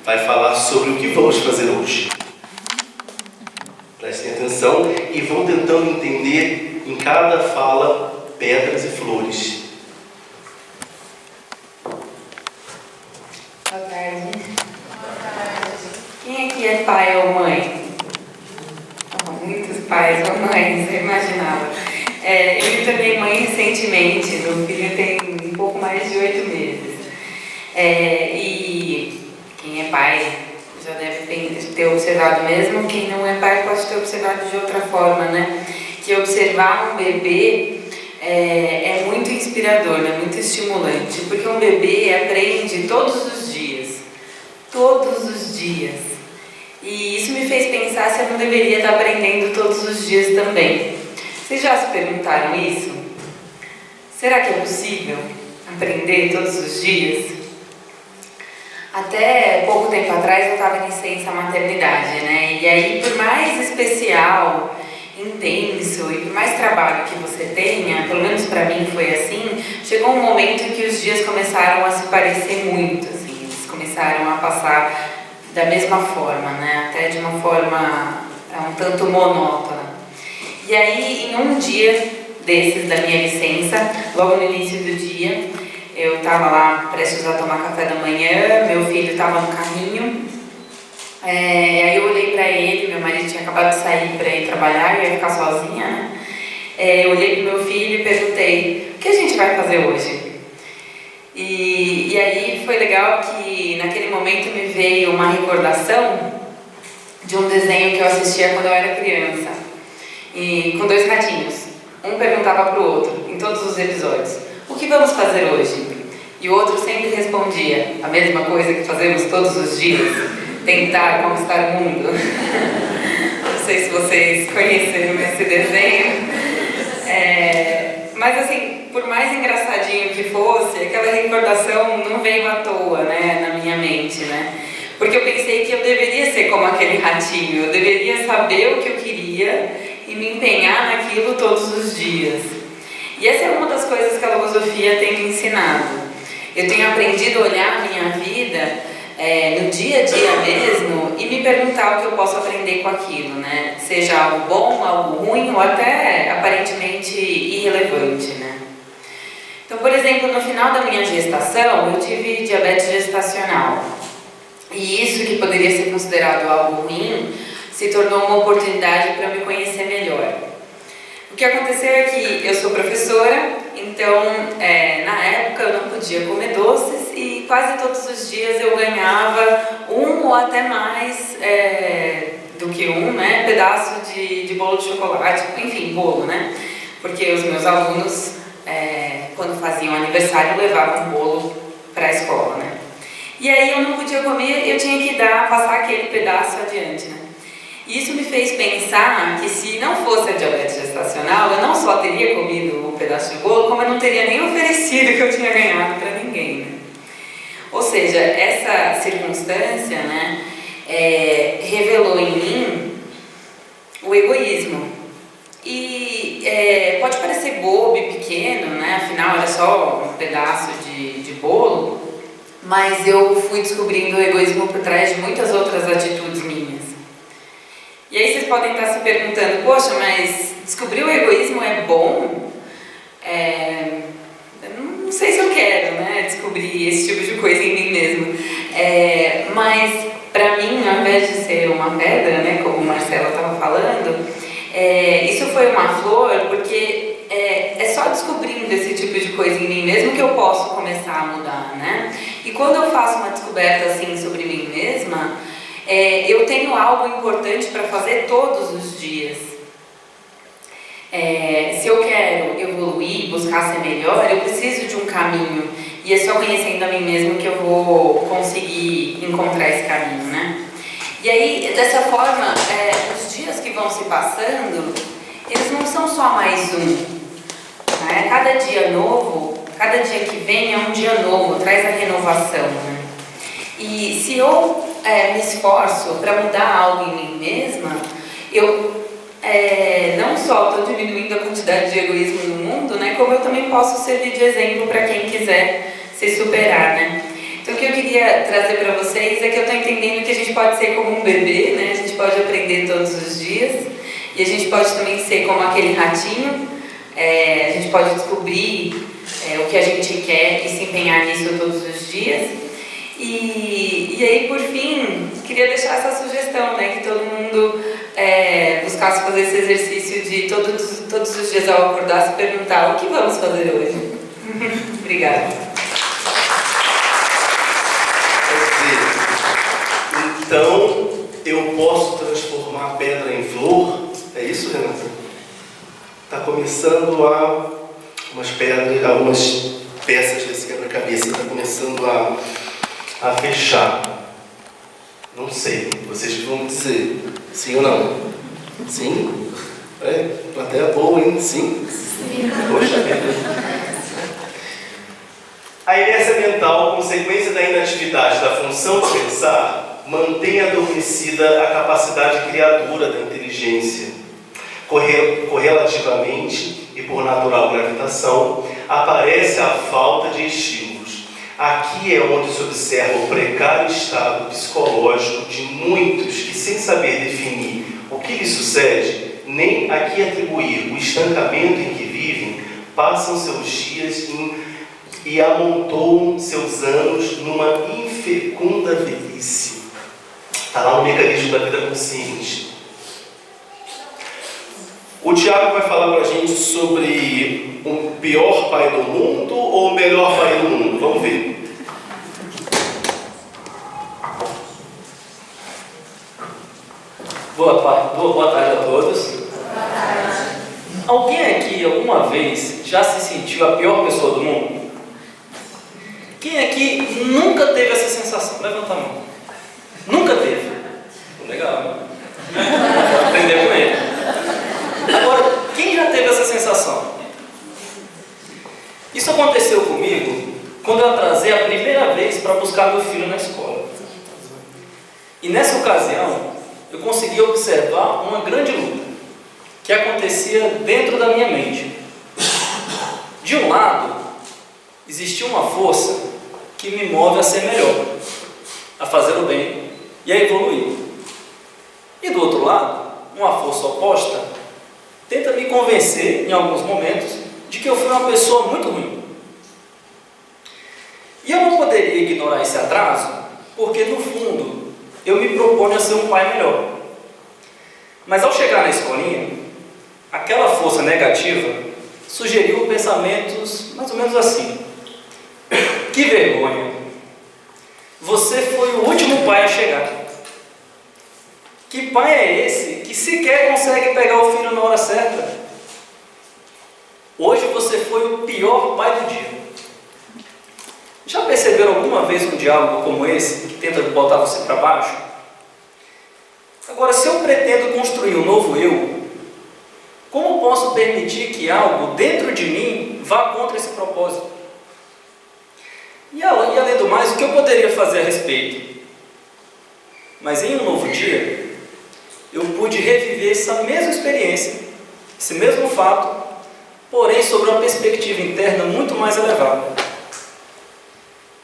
vai falar sobre o que vamos fazer hoje. Prestem atenção e vão tentando entender em cada fala pedras e flores. Boa tarde. Quem aqui é pai ou mãe? Muitos pais ou mães, eu imaginava. Eu me tornei mãe recentemente, meu filho tem um pouco mais de 8 meses. E quem é pai já deve ter observado mesmo, quem não é pai pode ter observado de outra forma, né? Que observar um bebê é muito inspirador, é muito estimulante, porque um bebê aprende todos os dias. Todos os dias. E isso me fez pensar se eu não deveria estar aprendendo todos os dias também. Vocês já se perguntaram isso? Será que é possível aprender todos os dias? Até pouco tempo atrás eu estava em licença maternidade, né? E aí, por mais especial, intenso e por mais trabalho que você tenha, pelo menos para mim foi assim, chegou um momento em que os dias começaram a se parecer muito, assim, eles começaram a passar da mesma forma, né? Até de uma forma um tanto monótona. E aí, em um dia desses da minha licença, logo no início do dia, eu estava lá prestes a tomar café da manhã, meu filho estava no carrinho, aí eu olhei para ele, meu marido tinha acabado de sair para ir trabalhar, eu ia ficar sozinha, né? Eu olhei para o meu filho e perguntei, o que a gente vai fazer hoje? E aí foi legal que naquele momento me veio uma recordação de um desenho que eu assistia quando eu era criança, e com 2 ratinhos, um perguntava para o outro, em todos os episódios, o que vamos fazer hoje? E o outro sempre respondia a mesma coisa que fazemos todos os dias, tentar conquistar o mundo. Não sei se vocês conheceram esse desenho, mas assim, por mais engraçadinho que fosse, aquela recordação não veio à toa, né, na minha mente, né? Porque eu pensei que eu deveria ser como aquele ratinho, eu deveria saber o que eu queria e me empenhar naquilo todos os dias. E essa é uma das coisas que a logosofia tem me ensinado. Eu tenho aprendido a olhar a minha vida no dia a dia mesmo e me perguntar o que eu posso aprender com aquilo, né? Seja algo bom, algo ruim ou até aparentemente irrelevante, né? Então, por exemplo, no final da minha gestação, eu tive diabetes gestacional. E isso, que poderia ser considerado algo ruim, se tornou uma oportunidade para me conhecer melhor. O que aconteceu é que eu sou professora, então na época eu não podia comer doces e quase todos os dias eu ganhava um ou até mais do que um, né, pedaço de bolo de chocolate, enfim, bolo, né? Porque os meus alunos, quando faziam aniversário, levavam bolo para a escola, né? E aí eu não podia comer, eu tinha que passar aquele pedaço adiante, né? E isso me fez pensar que se não fosse a diabetes gestacional, eu não só teria comido um pedaço de bolo, como eu não teria nem oferecido o que eu tinha ganhado para ninguém, né? Ou seja, essa circunstância, né, revelou em mim o egoísmo. E pode parecer bobo e pequeno, né? Afinal era só um pedaço de bolo, mas eu fui descobrindo o egoísmo por trás de muitas outras atitudes minhas. E aí vocês podem estar se perguntando, poxa, mas descobrir o egoísmo é bom? Eu não sei se eu quero, né, descobrir esse tipo de coisa em mim mesmo. Mas para mim, ao invés de ser uma pedra, né, como o Marcelo estava falando, isso foi uma flor, porque é só descobrindo esse tipo de coisa em mim mesmo que eu posso começar a mudar, né? E quando eu faço uma descoberta assim sobre mim mesma, eu tenho algo importante para fazer todos os dias. Se eu quero evoluir, buscar ser melhor, eu preciso de um caminho. E é só conhecendo a mim mesmo que eu vou conseguir encontrar esse caminho, né? E aí, dessa forma, os dias que vão se passando, eles não são só mais um, né? Cada dia novo, cada dia que vem é um dia novo, traz a renovação, né? E se eu me esforço para mudar algo em mim mesma, eu não só estou diminuindo a quantidade de egoísmo no mundo, né, como eu também posso servir de exemplo para quem quiser se superar, né? Então o que eu queria trazer para vocês é que eu estou entendendo que a gente pode ser como um bebê, né? A gente pode aprender todos os dias e a gente pode também ser como aquele ratinho, a gente pode descobrir o que a gente quer e se empenhar nisso todos os dias. E aí, por fim, queria deixar essa sugestão, né, que todo mundo buscasse fazer esse exercício de todos os dias ao acordar se perguntar: o que vamos fazer hoje? Obrigada. Então, eu posso transformar pedra em flor? É isso, Renata? Está começando umas pedras, algumas peças desse quebra-cabeça, está começando a fechar. Não sei, vocês vão dizer sim ou não? Sim? Plateia boa, hein? Sim? Poxa vida. A inércia mental, consequência da inatividade da função de pensar, mantém adormecida a capacidade criadora da inteligência. Correlativamente e por natural gravitação, aparece a falta de estímulos. Aqui é onde se observa o precário estado psicológico de muitos que, sem saber definir o que lhes sucede, nem a que atribuir o estancamento em que vivem, passam seus dias e amontoam seus anos numa infecunda velhice. Está lá no mecanismo da vida consciente. O Tiago vai falar para a gente sobre o pior pai do mundo ou o melhor pai do mundo. Vamos ver. Boa tarde a todos. Alguém aqui alguma vez já se sentiu a pior pessoa do mundo? Quem aqui nunca teve essa sensação? Levanta a mão. Nunca teve? Legal, né? Vou aprender com ele. Agora, quem já teve essa sensação? Isso aconteceu comigo quando eu atrasei a primeira vez para buscar meu filho na escola. E nessa ocasião, eu consegui observar uma grande luta que acontecia dentro da minha mente. De um lado, existia uma força que me move a ser melhor, a fazer o bem e a evoluir. E do outro lado, uma força oposta tenta me convencer, em alguns momentos, de que eu fui uma pessoa muito ruim. E eu não poderia ignorar esse atraso, porque no fundo eu me proponho a ser um pai melhor. Mas ao chegar na escolinha, aquela força negativa sugeriu pensamentos mais ou menos assim: que vergonha! Você foi o último pai a chegar. Que pai é esse que sequer consegue pegar o filho na hora certa? Hoje você foi o pior pai do dia. Já perceberam alguma vez um diálogo como esse, que tenta botar você para baixo? Agora, se eu pretendo construir um novo eu, como posso permitir que algo dentro de mim vá contra esse propósito? E além do mais, o que eu poderia fazer a respeito? Mas em um novo dia, eu pude reviver essa mesma experiência, esse mesmo fato, porém sobre uma perspectiva interna muito mais elevada.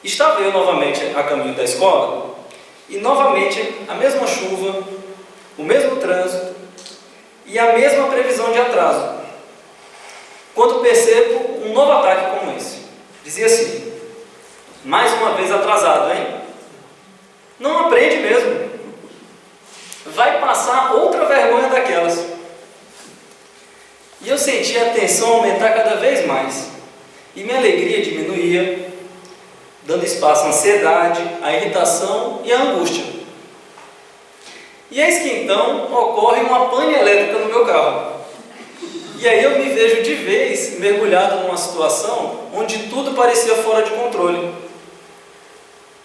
Estava eu novamente a caminho da escola, e novamente a mesma chuva, o mesmo trânsito e a mesma previsão de atraso, quando percebo um novo ataque como esse. Dizia assim: mais uma vez atrasado, hein? Não aprende mesmo. Vai passar outra vergonha daquelas. E eu sentia a tensão aumentar cada vez mais, e minha alegria diminuía, dando espaço à ansiedade, à irritação e à angústia. E eis que então ocorre uma pane elétrica no meu carro. E aí eu me vejo de vez mergulhado numa situação onde tudo parecia fora de controle.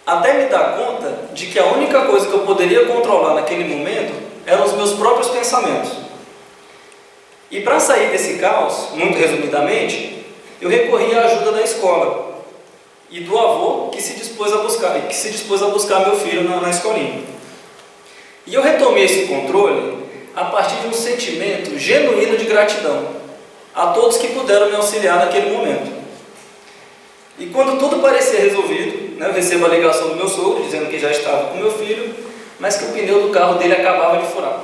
Até me dar conta de que a única coisa que eu poderia controlar naquele momento eram os meus próprios pensamentos. E para sair desse caos, muito resumidamente, eu recorri à ajuda da escola e do avô que se dispôs a buscar meu filho na escolinha. E eu retomei esse controle a partir de um sentimento genuíno de gratidão a todos que puderam me auxiliar naquele momento. E quando tudo parecia resolvido, eu recebo a ligação do meu sogro dizendo que já estava com meu filho, mas que o pneu do carro dele acabava de furar.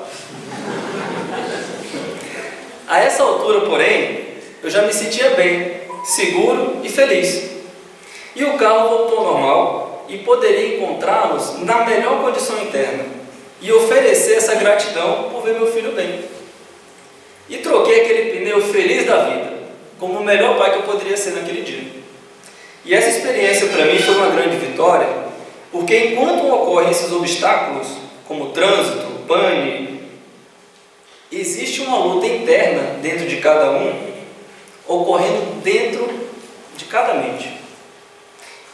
A essa altura, porém, eu já me sentia bem, seguro e feliz. E o carro voltou ao normal e poderia encontrá-los na melhor condição interna e oferecer essa gratidão por ver meu filho bem. E troquei aquele pneu feliz da vida, como o melhor pai que eu poderia ser naquele dia. E essa experiência para mim foi uma grande vitória, porque enquanto ocorrem esses obstáculos, como trânsito, pane, existe uma luta interna dentro de cada um, ocorrendo dentro de cada mente.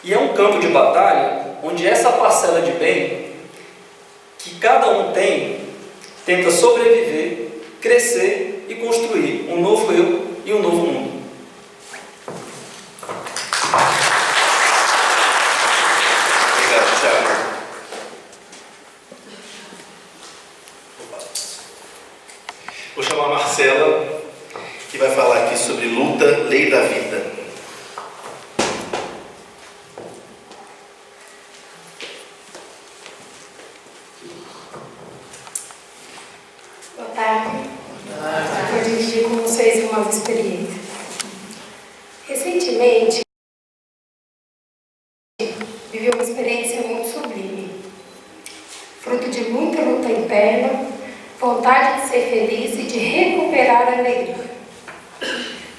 E é um campo de batalha onde essa parcela de bem que cada um tem, tenta sobreviver, crescer e construir um novo eu e um novo mundo. Obrigado, Thiago. Vou chamar a Marcela, que vai falar aqui sobre luta, lei da vida. Boa tarde. Vou dividir com vocês uma experiência. Recentemente, vivi uma experiência muito sublime, fruto de muita luta interna, vontade de ser feliz e de recuperar a alegria.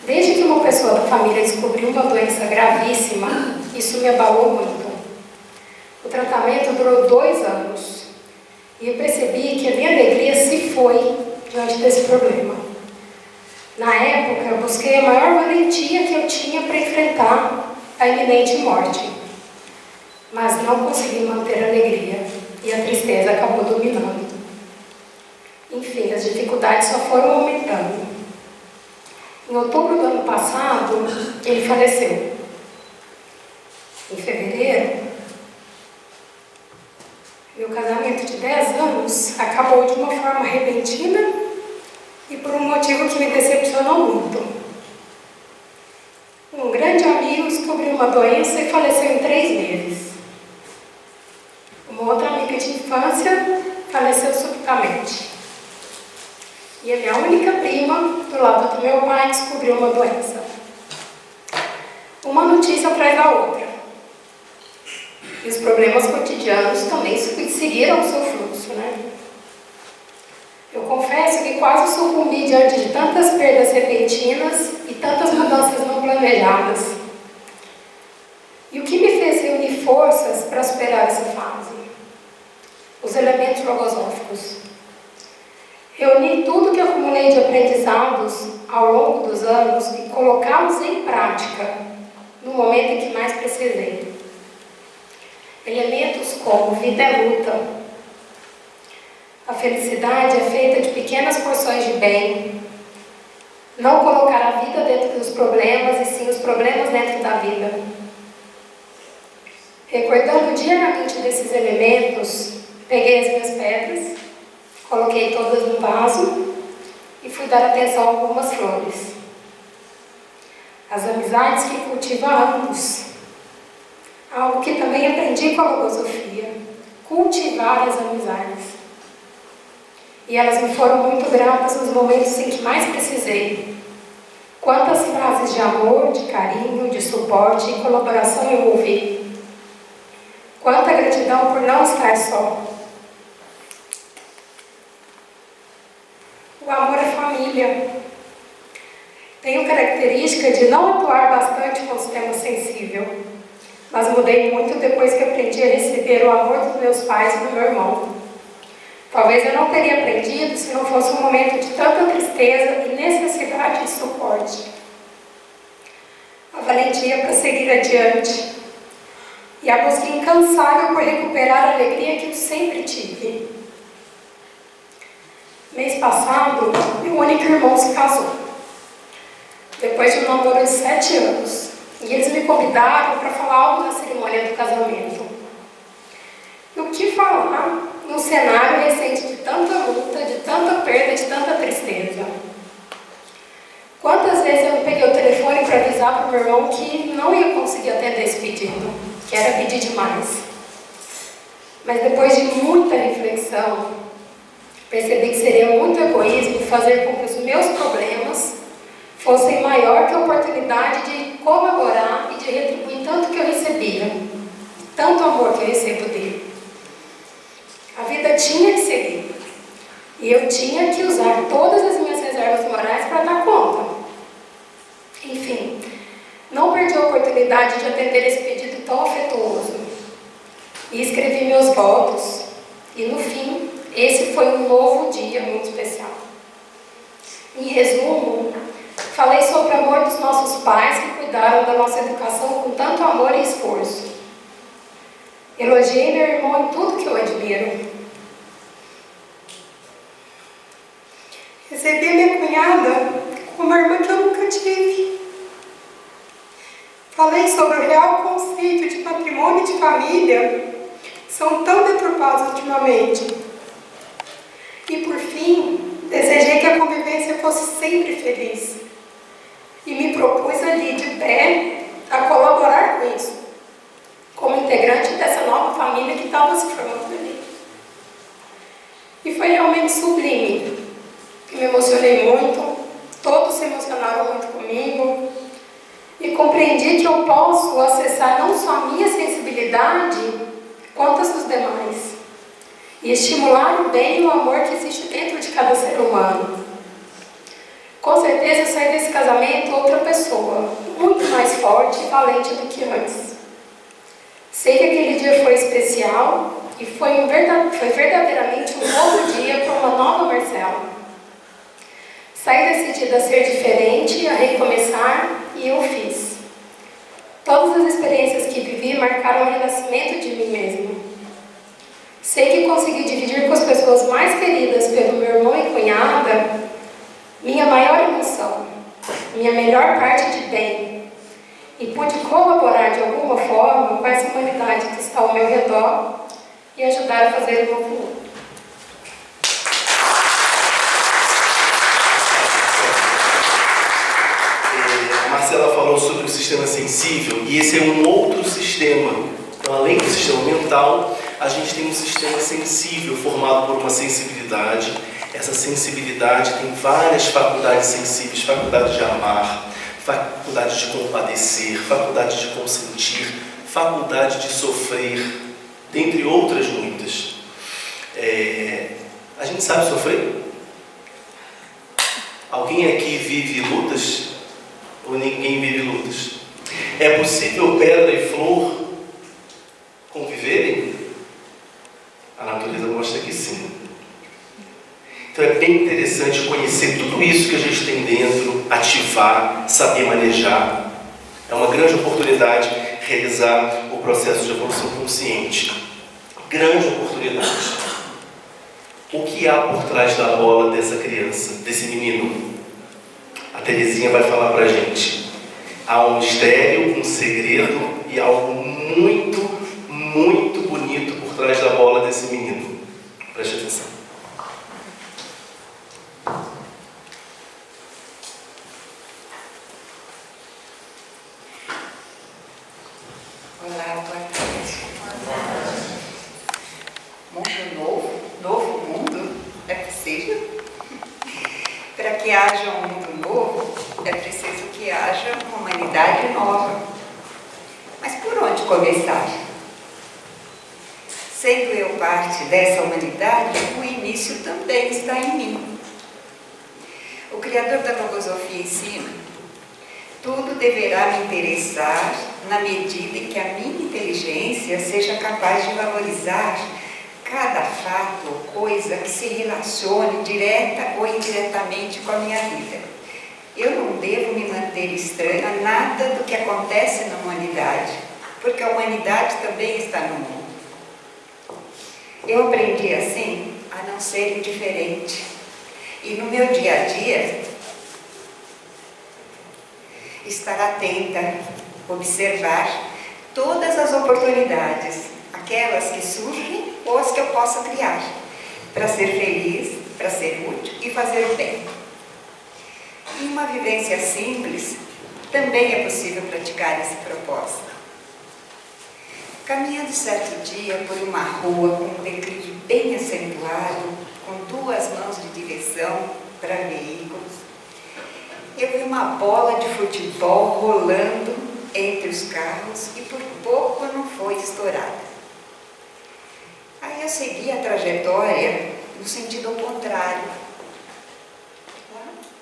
Desde que uma pessoa da família descobriu uma doença gravíssima, isso me abalou muito. O tratamento durou 2 anos e eu percebi que a minha alegria se foi diante desse problema. Na época, eu busquei a maior valentia que eu tinha para enfrentar a iminente morte, mas não consegui manter a alegria e a tristeza acabou dominando. Enfim, as dificuldades só foram aumentando. Em outubro do ano passado, ele faleceu. Em fevereiro, meu casamento de 10 anos acabou de uma forma repentina e por um motivo que me decepcionou muito. Um descobriu uma doença e faleceu em 3 meses. Uma outra amiga de infância faleceu subitamente. E a minha única prima, do lado do meu pai, descobriu uma doença. Uma notícia atrás da outra. E os problemas cotidianos também seguiram o seu fluxo, né? Eu confesso que quase sucumbi diante de tantas perdas repentinas e tantas mudanças não planejadas. E o que me fez reunir forças para superar essa fase? Os elementos logosóficos. Reuni tudo que acumulei de aprendizados ao longo dos anos e colocá-los em prática no momento em que mais precisei. Elementos como vida é luta. A felicidade é feita de pequenas porções de bem. Não colocar a vida dentro dos problemas, e sim os problemas dentro da vida. Recordando diariamente desses elementos, peguei as minhas pedras, coloquei todas no vaso e fui dar atenção a algumas flores. As amizades que cultivo há anos. Algo que também aprendi com a logosofia. Cultivar as amizades. E elas me foram muito gratas nos momentos em que mais precisei. Quantas frases de amor, de carinho, de suporte e colaboração eu ouvi. Quanta gratidão por não estar só. O amor é família. Tenho característica de não atuar bastante com os temas sensíveis, mas mudei muito depois que aprendi a receber o amor dos meus pais e do meu irmão. Talvez eu não teria aprendido se não fosse um momento de tanta tristeza e necessidade de suporte. A valentia para seguir adiante e a busca incansável por recuperar a alegria que eu sempre tive. Mês passado, meu único irmão se casou, depois de um namoro de 7 anos, e eles me convidaram para falar algo na cerimônia do casamento. E o que falar num cenário recente de tanta luta, de tanta perda, de tanta tristeza? Quantas vezes eu peguei o telefone para avisar para o meu irmão que não ia conseguir atender esse pedido, que era pedir demais. Mas depois de muita reflexão, percebi que seria muito egoísmo fazer com que os meus problemas fossem maior que a oportunidade de colaborar e de retribuir tanto que eu recebia, tanto amor que eu recebo dele. A vida tinha que seguir. E eu tinha que usar todas as minhas reservas morais para dar conta. Enfim, não perdi a oportunidade de atender esse pedido tão afetuoso. E escrevi meus votos. E no fim, esse foi um novo dia muito especial. Em resumo, falei sobre o amor dos nossos pais que cuidaram da nossa educação com tanto amor e esforço. Elogiei meu irmão em tudo que eu admiro. Recebi minha cunhada como uma irmã que eu nunca tive. Falei sobre o real conceito de patrimônio e de família, que são tão deturpados ultimamente. E por fim, desejei que a convivência fosse sempre feliz. E me propus ali, de pé, a colaborar com isso, como integrante dessa nova família que estava se formando ali. E foi realmente sublime. Me emocionei muito, todos se emocionaram muito comigo, e compreendi que eu posso acessar não só a minha sensibilidade, quanto as dos demais, e estimular o bem e o amor que existe dentro de cada ser humano. Com certeza eu saí desse casamento outra pessoa, muito mais forte e valente do que antes. Sei que aquele dia foi especial e foi verdadeiramente um novo dia para uma nova Marcela. Saí decidida a ser diferente, a recomeçar, e eu fiz. Todas as experiências que vivi marcaram o renascimento de mim mesma. Sei que consegui dividir com as pessoas mais queridas pelo meu irmão e cunhada minha maior emoção, minha melhor parte de bem, e pude colaborar de alguma forma com essa humanidade que está ao meu redor e ajudar a fazer um novo mundo. A Marcela falou sobre o sistema sensível, e esse é um outro sistema. Então, além do sistema mental, a gente tem um sistema sensível formado por uma sensibilidade. Essa sensibilidade tem várias faculdades sensíveis: faculdade de amar, faculdade de compadecer, faculdade de consentir, faculdade de sofrer, dentre outras muitas. A gente sabe sofrer? Alguém aqui vive lutas? Ou ninguém vive lutas? É possível pedra e flor conviverem? A natureza mostra que sim. Então é bem interessante conhecer tudo isso que a gente tem dentro, ativar, saber manejar. É uma grande oportunidade realizar o processo de evolução consciente. Grande oportunidade. O que há por trás da bola dessa criança, desse menino? A Terezinha vai falar pra gente. Há um mistério, um segredo e algo muito, muito bonito por trás da bola desse menino. Preste atenção. Olá, boa tarde. Mundo novo mundo, é possível? Para que haja um mundo novo, é preciso que haja uma humanidade nova. Mas por onde começar? Sendo eu parte dessa humanidade, o início também está em mim. O Criador da Logosofia ensina: tudo deverá me interessar na medida em que a minha inteligência seja capaz de valorizar cada fato ou coisa que se relacione direta ou indiretamente com a minha vida. Eu não devo me manter estranha a nada do que acontece na humanidade, porque a humanidade também está no mundo. Eu aprendi assim a não ser indiferente. E no meu dia a dia, estar atenta, observar todas as oportunidades, aquelas que surgem ou as que eu possa criar, para ser feliz, para ser útil e fazer o bem. Em uma vivência simples, também é possível praticar esse propósito. Caminhando certo dia por uma rua com um declive bem acentuado, com 2 mãos de direção para veículos, eu vi uma bola de futebol rolando entre os carros e por pouco não foi estourada. Aí eu segui a trajetória no sentido ao contrário.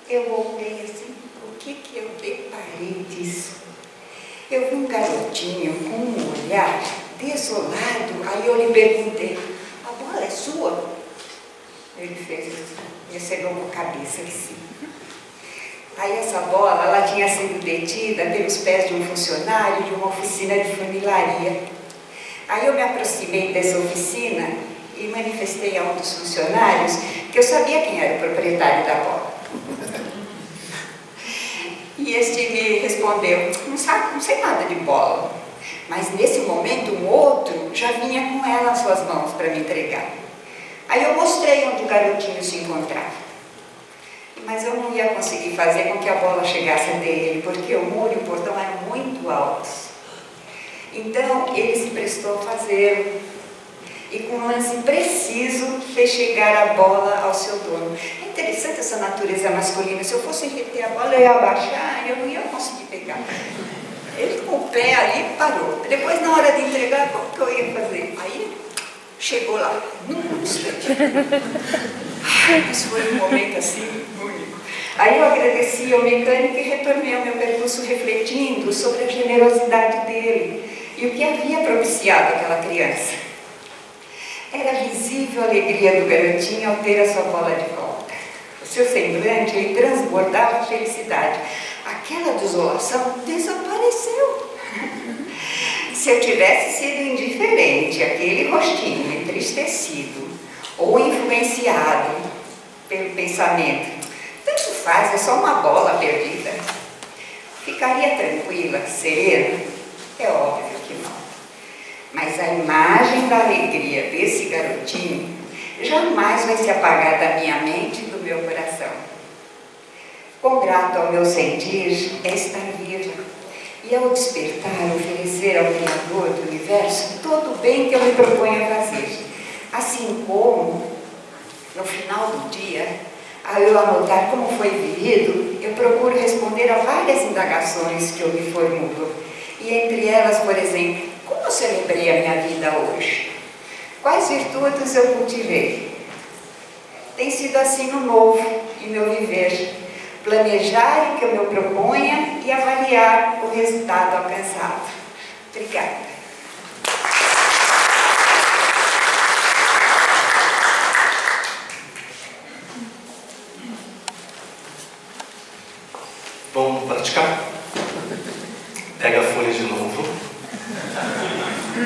Eu olhei assim, o que eu deparei disso? Eu vi um garotinho com um olhar desolado, aí eu lhe perguntei: a bola é sua? Ele fez isso, recebeu com a cabeça que sim. Aí essa bola, ela tinha sido detida pelos pés de um funcionário de uma oficina de funilaria. Aí eu me aproximei dessa oficina e manifestei a um dos funcionários que eu sabia quem era o proprietário da bola. E este me respondeu: não sei nada de bola. Mas nesse momento um outro já vinha com ela nas suas mãos para me entregar. Aí eu mostrei onde o garotinho se encontrava. Mas eu não ia conseguir fazer com que a bola chegasse até ele, porque o muro e o portão eram muito altos. Então ele se prestou a fazê-lo. E com um lance preciso fez chegar a bola ao seu dono. É interessante essa natureza masculina. Se eu fosse reter a bola, eu ia abaixar e eu não ia conseguir pegar. Ele com o pé ali parou. Depois, na hora de entregar, como que eu ia fazer? Aí chegou lá, num instante. Mas foi um momento assim único. Aí eu agradeci ao mecânico e retornei ao meu percurso refletindo sobre a generosidade dele e o que havia propiciado aquela criança. Era visível a alegria do garotinho ao ter a sua bola de volta. O seu semblante, ele transbordava a felicidade. Aquela desolação desapareceu. Se eu tivesse sido indiferente, aquele rostinho entristecido ou influenciado pelo pensamento, tanto faz, é só uma bola perdida, ficaria tranquila, serena? É óbvio que não. Mas a imagem da alegria desse garotinho jamais vai se apagar da minha mente e do meu coração. Quão grato ao meu sentir é estar viva, e ao despertar oferecer ao Criador do Universo todo o bem que eu me proponho a fazer. Assim como, no final do dia, ao eu anotar como foi vivido, eu procuro responder a várias indagações que eu me formulo. E entre elas, por exemplo, como celebrei a minha vida hoje? Quais virtudes eu cultivei? Tem sido assim no novo, em meu viver. Planejar o que eu me proponha e avaliar o resultado alcançado. Obrigada. Vamos praticar? Pega a folha de novo.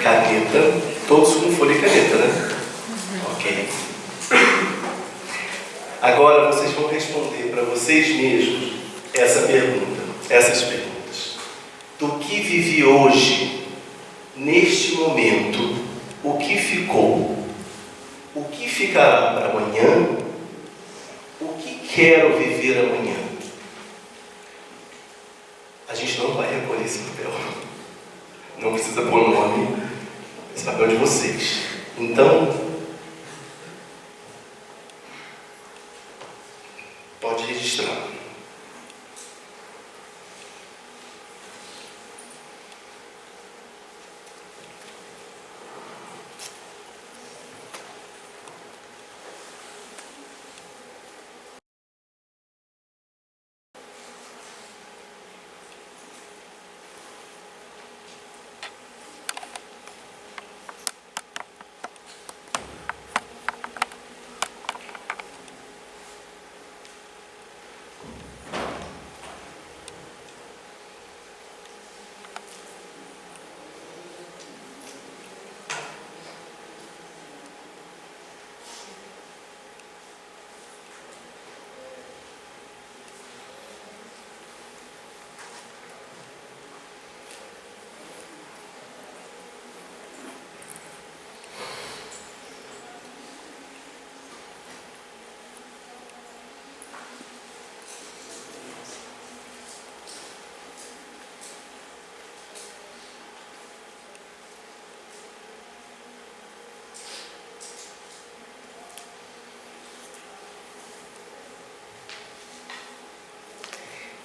Caneta. Todos com folha e caneta, né? Ok. Agora vocês vão responder para vocês mesmos essas perguntas. Do que vivi hoje, neste momento, o que ficou? O que ficará para amanhã? O que quero viver amanhã? A gente não vai recolher esse papel. Não precisa pôr nome. Esse papel é de vocês. Então, pode registrar.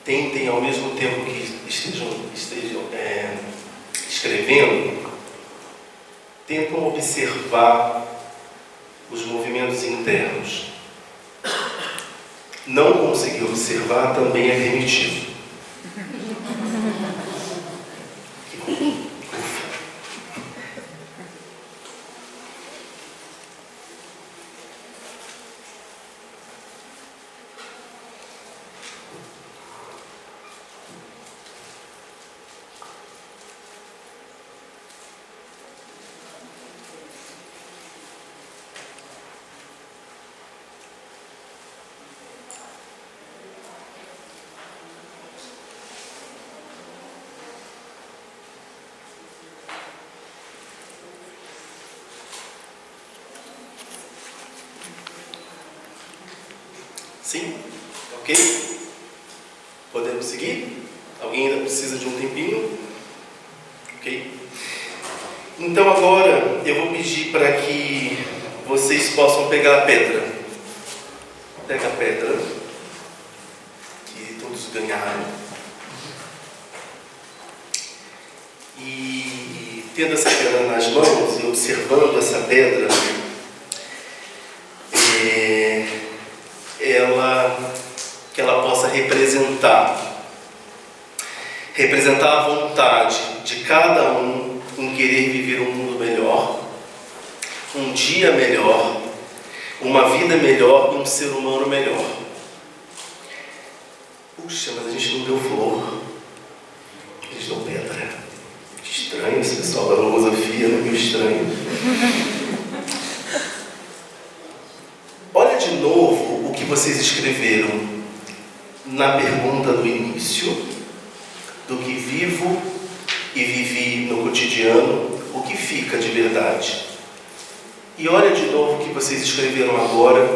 Tentem, ao mesmo tempo que estejam escrevendo, tentam observar os movimentos internos. Não conseguir observar também é permitido. Sim? Ok? Podemos seguir? Alguém ainda precisa de um tempinho? Ok? Então agora eu vou pedir para que vocês possam pegar a pedra. Pega a pedra que todos ganharam. E tendo essa pedra nas mãos e observando essa pedra, que ela possa representar a vontade de cada um em querer viver um mundo melhor, um dia melhor, uma vida melhor e um ser humano melhor. Puxa, mas a gente não deu flor, eles dão pedra. Estranho esse pessoal da filosofia, né? Meio estranho. Olha de novo o que vocês escreveram na pergunta do início, do que vivo e vivi no cotidiano, o que fica de verdade. E olha de novo o que vocês escreveram agora,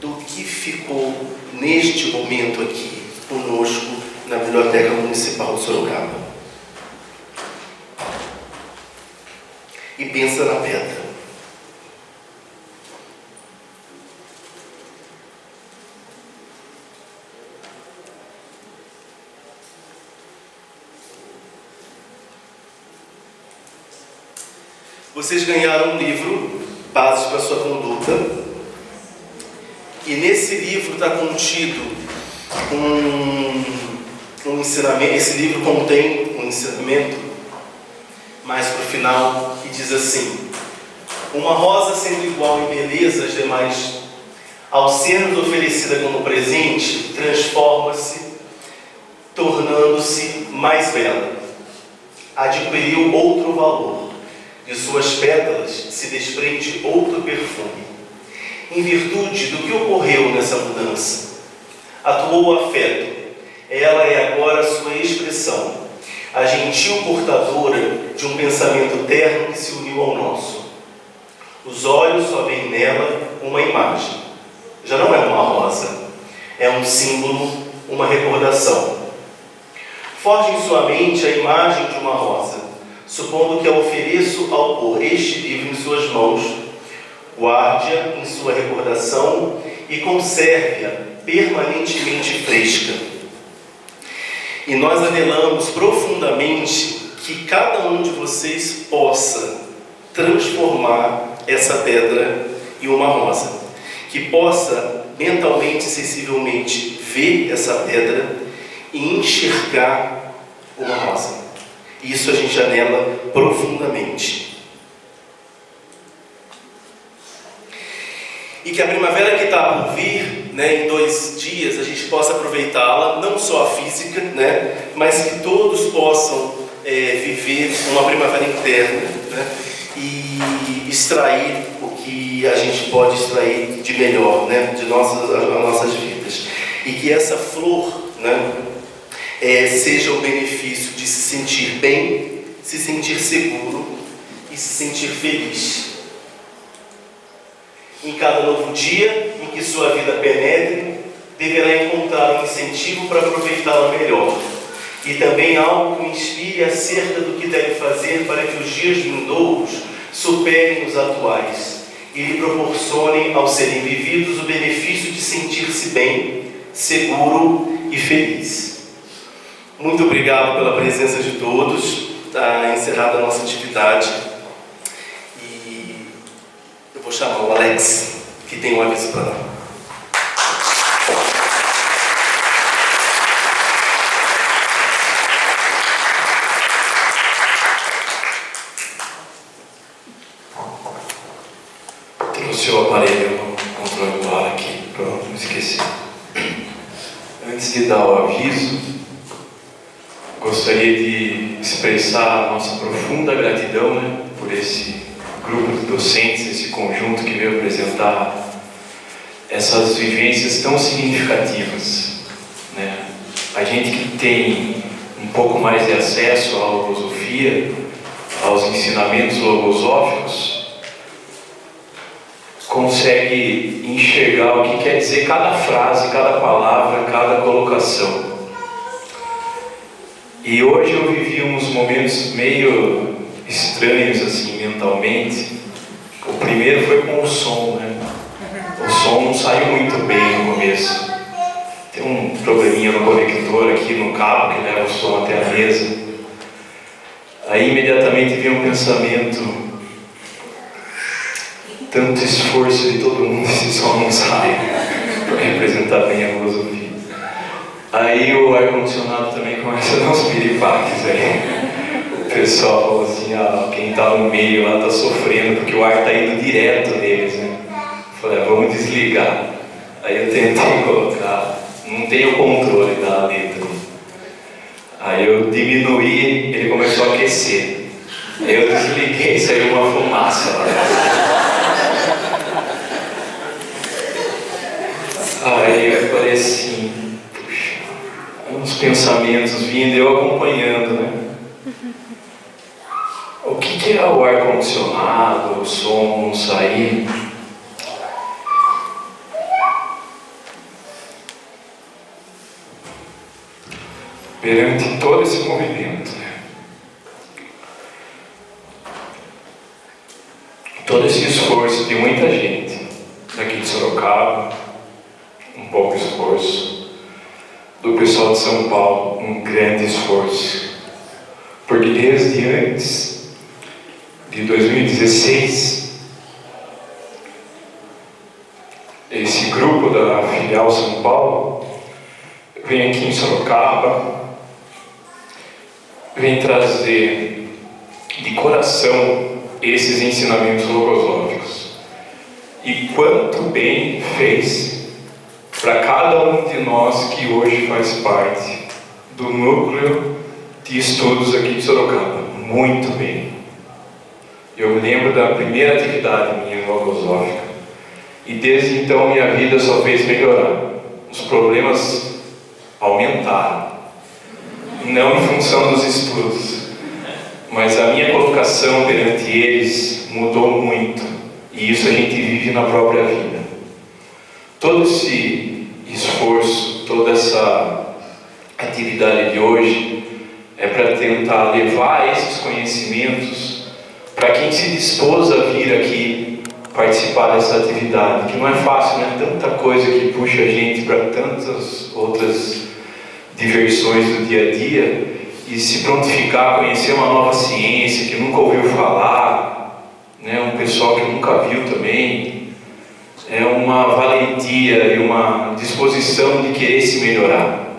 do que ficou neste momento aqui, conosco, na Biblioteca Municipal de Sorocaba. E pensa na pedra. Vocês ganharam um livro, Bases para a Sua Conduta, e nesse livro está contido um ensinamento. Esse livro contém um ensinamento mais para o final, que diz assim: uma rosa sendo igual em beleza às demais, ao ser-nos oferecida como presente, transforma-se, tornando-se mais bela. Adquiriu outro valor. De suas pétalas se desprende outro perfume. Em virtude do que ocorreu nessa mudança, atuou o afeto. Ela é agora sua expressão, a gentil portadora de um pensamento terno que se uniu ao nosso. Os olhos só veem nela uma imagem. Já não é uma rosa, é um símbolo, uma recordação. Forge em sua mente a imagem de uma rosa, supondo que a ofereço ao pôr este livro em suas mãos, guarde-a em sua recordação e conserve-a permanentemente fresca. E nós anelamos profundamente que cada um de vocês possa transformar essa pedra em uma rosa, que possa mentalmente, sensivelmente ver essa pedra e enxergar uma rosa. Isso a gente anela profundamente. E que a primavera que está por vir, em 2 dias, a gente possa aproveitá-la, não só a física, mas que todos possam viver uma primavera interna, e extrair o que a gente pode extrair de melhor, de nossas vidas. E que essa flor, seja o benefício de se sentir bem, se sentir seguro e se sentir feliz. Em cada novo dia em que sua vida penetre, deverá encontrar um incentivo para aproveitá-la melhor, e também algo que o inspire acerca do que deve fazer para que os dias vindouros superem os atuais e lhe proporcionem, ao serem vividos, o benefício de sentir-se bem, seguro e feliz. Muito obrigado pela presença de todos. Está encerrada a nossa atividade. E eu vou chamar o Alex, que tem um aviso para dar. Trouxe o aparelho no controle do ar aqui, pronto, não esqueci. Antes de dar o aviso, gostaria de expressar a nossa profunda gratidão, por esse grupo de docentes, esse conjunto que veio apresentar essas vivências tão significativas. A gente que tem um pouco mais de acesso à logosofia, aos ensinamentos logosóficos, consegue enxergar o que quer dizer cada frase, cada palavra, cada colocação. E hoje eu vivi uns momentos meio estranhos assim mentalmente. O primeiro foi com o som, O som não saiu muito bem no começo. Tem um probleminha no conector aqui no cabo que leva o som até a mesa. Aí imediatamente veio um pensamento: tanto esforço de todo mundo, esse som não sai para representar bem a filosofia. Aí o ar-condicionado também começa a dar uns piripaques aí. O pessoal falou assim: quem está no meio lá está sofrendo porque o ar está indo direto neles, Eu falei: vamos desligar. Aí eu tentei colocar, não tenho controle da letra. Aí eu diminuí, ele começou a aquecer. Aí eu desliguei e saiu uma fumaça lá. Aí eu falei assim, puxa, uns pensamentos vindo, eu acompanhando, O que é o ar-condicionado, o som não sair? perante todo esse movimento, né? Todo esse esforço de muita gente daqui de Sorocaba, um pouco esforço, do pessoal de São Paulo, um grande esforço, porque desde antes de 2016, esse grupo da filial São Paulo vem aqui em Sorocaba, vem trazer de coração esses ensinamentos logosóficos. E quanto bem fez para cada um de nós que hoje faz parte do núcleo de estudos aqui de Sorocaba. Muito bem. Eu me lembro da primeira atividade minha logosófica, e desde então minha vida só fez melhorar. Os problemas aumentaram, não em função dos estudos, mas a minha colocação perante eles mudou muito, e isso a gente vive na própria vida. Todo esse esforço, toda essa atividade de hoje é para tentar levar esses conhecimentos para quem se dispôs a vir aqui participar dessa atividade, que não é fácil, né? Tanta coisa que puxa a gente para tantas outras diversões do dia a dia, e se prontificar a conhecer uma nova ciência que nunca ouviu falar, né? Um pessoal que nunca viu também, é uma valentia e uma disposição de querer se melhorar.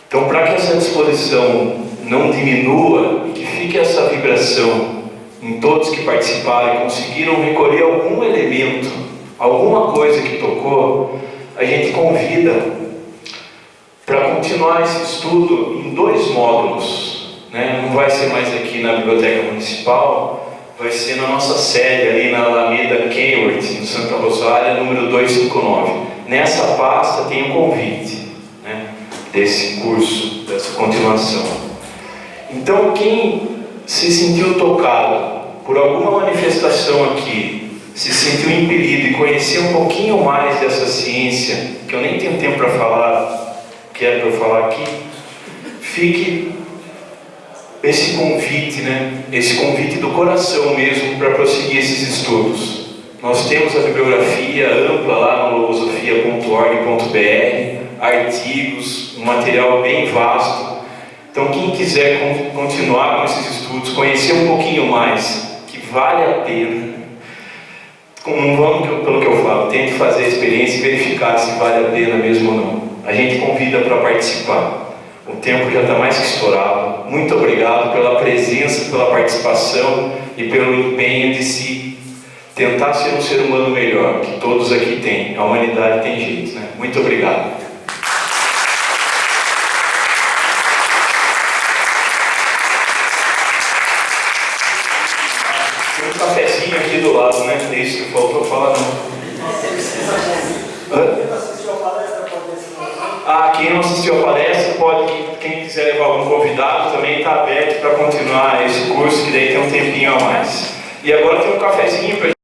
Então, para que essa disposição não diminua e que fique essa vibração em todos que participaram e conseguiram recolher algum elemento, alguma coisa que tocou, a gente convida para continuar esse estudo em 2 módulos, né? Não vai ser mais aqui na Biblioteca Municipal, vai ser na nossa sede ali na Alameda Kenworth, no Santa Rosália, número 259. Nessa pasta tem um convite, né, desse curso, dessa continuação. Então, quem se sentiu tocado por alguma manifestação aqui, se sentiu impelido e conhecer um pouquinho mais dessa ciência, que eu nem tenho tempo para falar, que é para eu falar aqui, fique esse convite, né? Esse convite do coração mesmo para prosseguir esses estudos. Nós temos a bibliografia ampla lá no logosofia.org.br, artigos, um material bem vasto. Então, quem quiser continuar com esses estudos, conhecer um pouquinho mais, que vale a pena, não vamos pelo que eu falo, tente fazer a experiência e verificar se vale a pena mesmo ou não. A gente convida para participar. O tempo já está mais que estourado. Muito obrigado pela presença, pela participação e pelo empenho de se tentar ser um ser humano melhor, que todos aqui têm. A humanidade tem jeito, né? Muito obrigado. Tem um cafezinho aqui do lado, né? É isso que faltou falar, não. Quem não assistiu a palestra pode, quem quiser levar algum convidado também está aberto para continuar esse curso, que daí tem um tempinho a mais. E agora tem um cafezinho para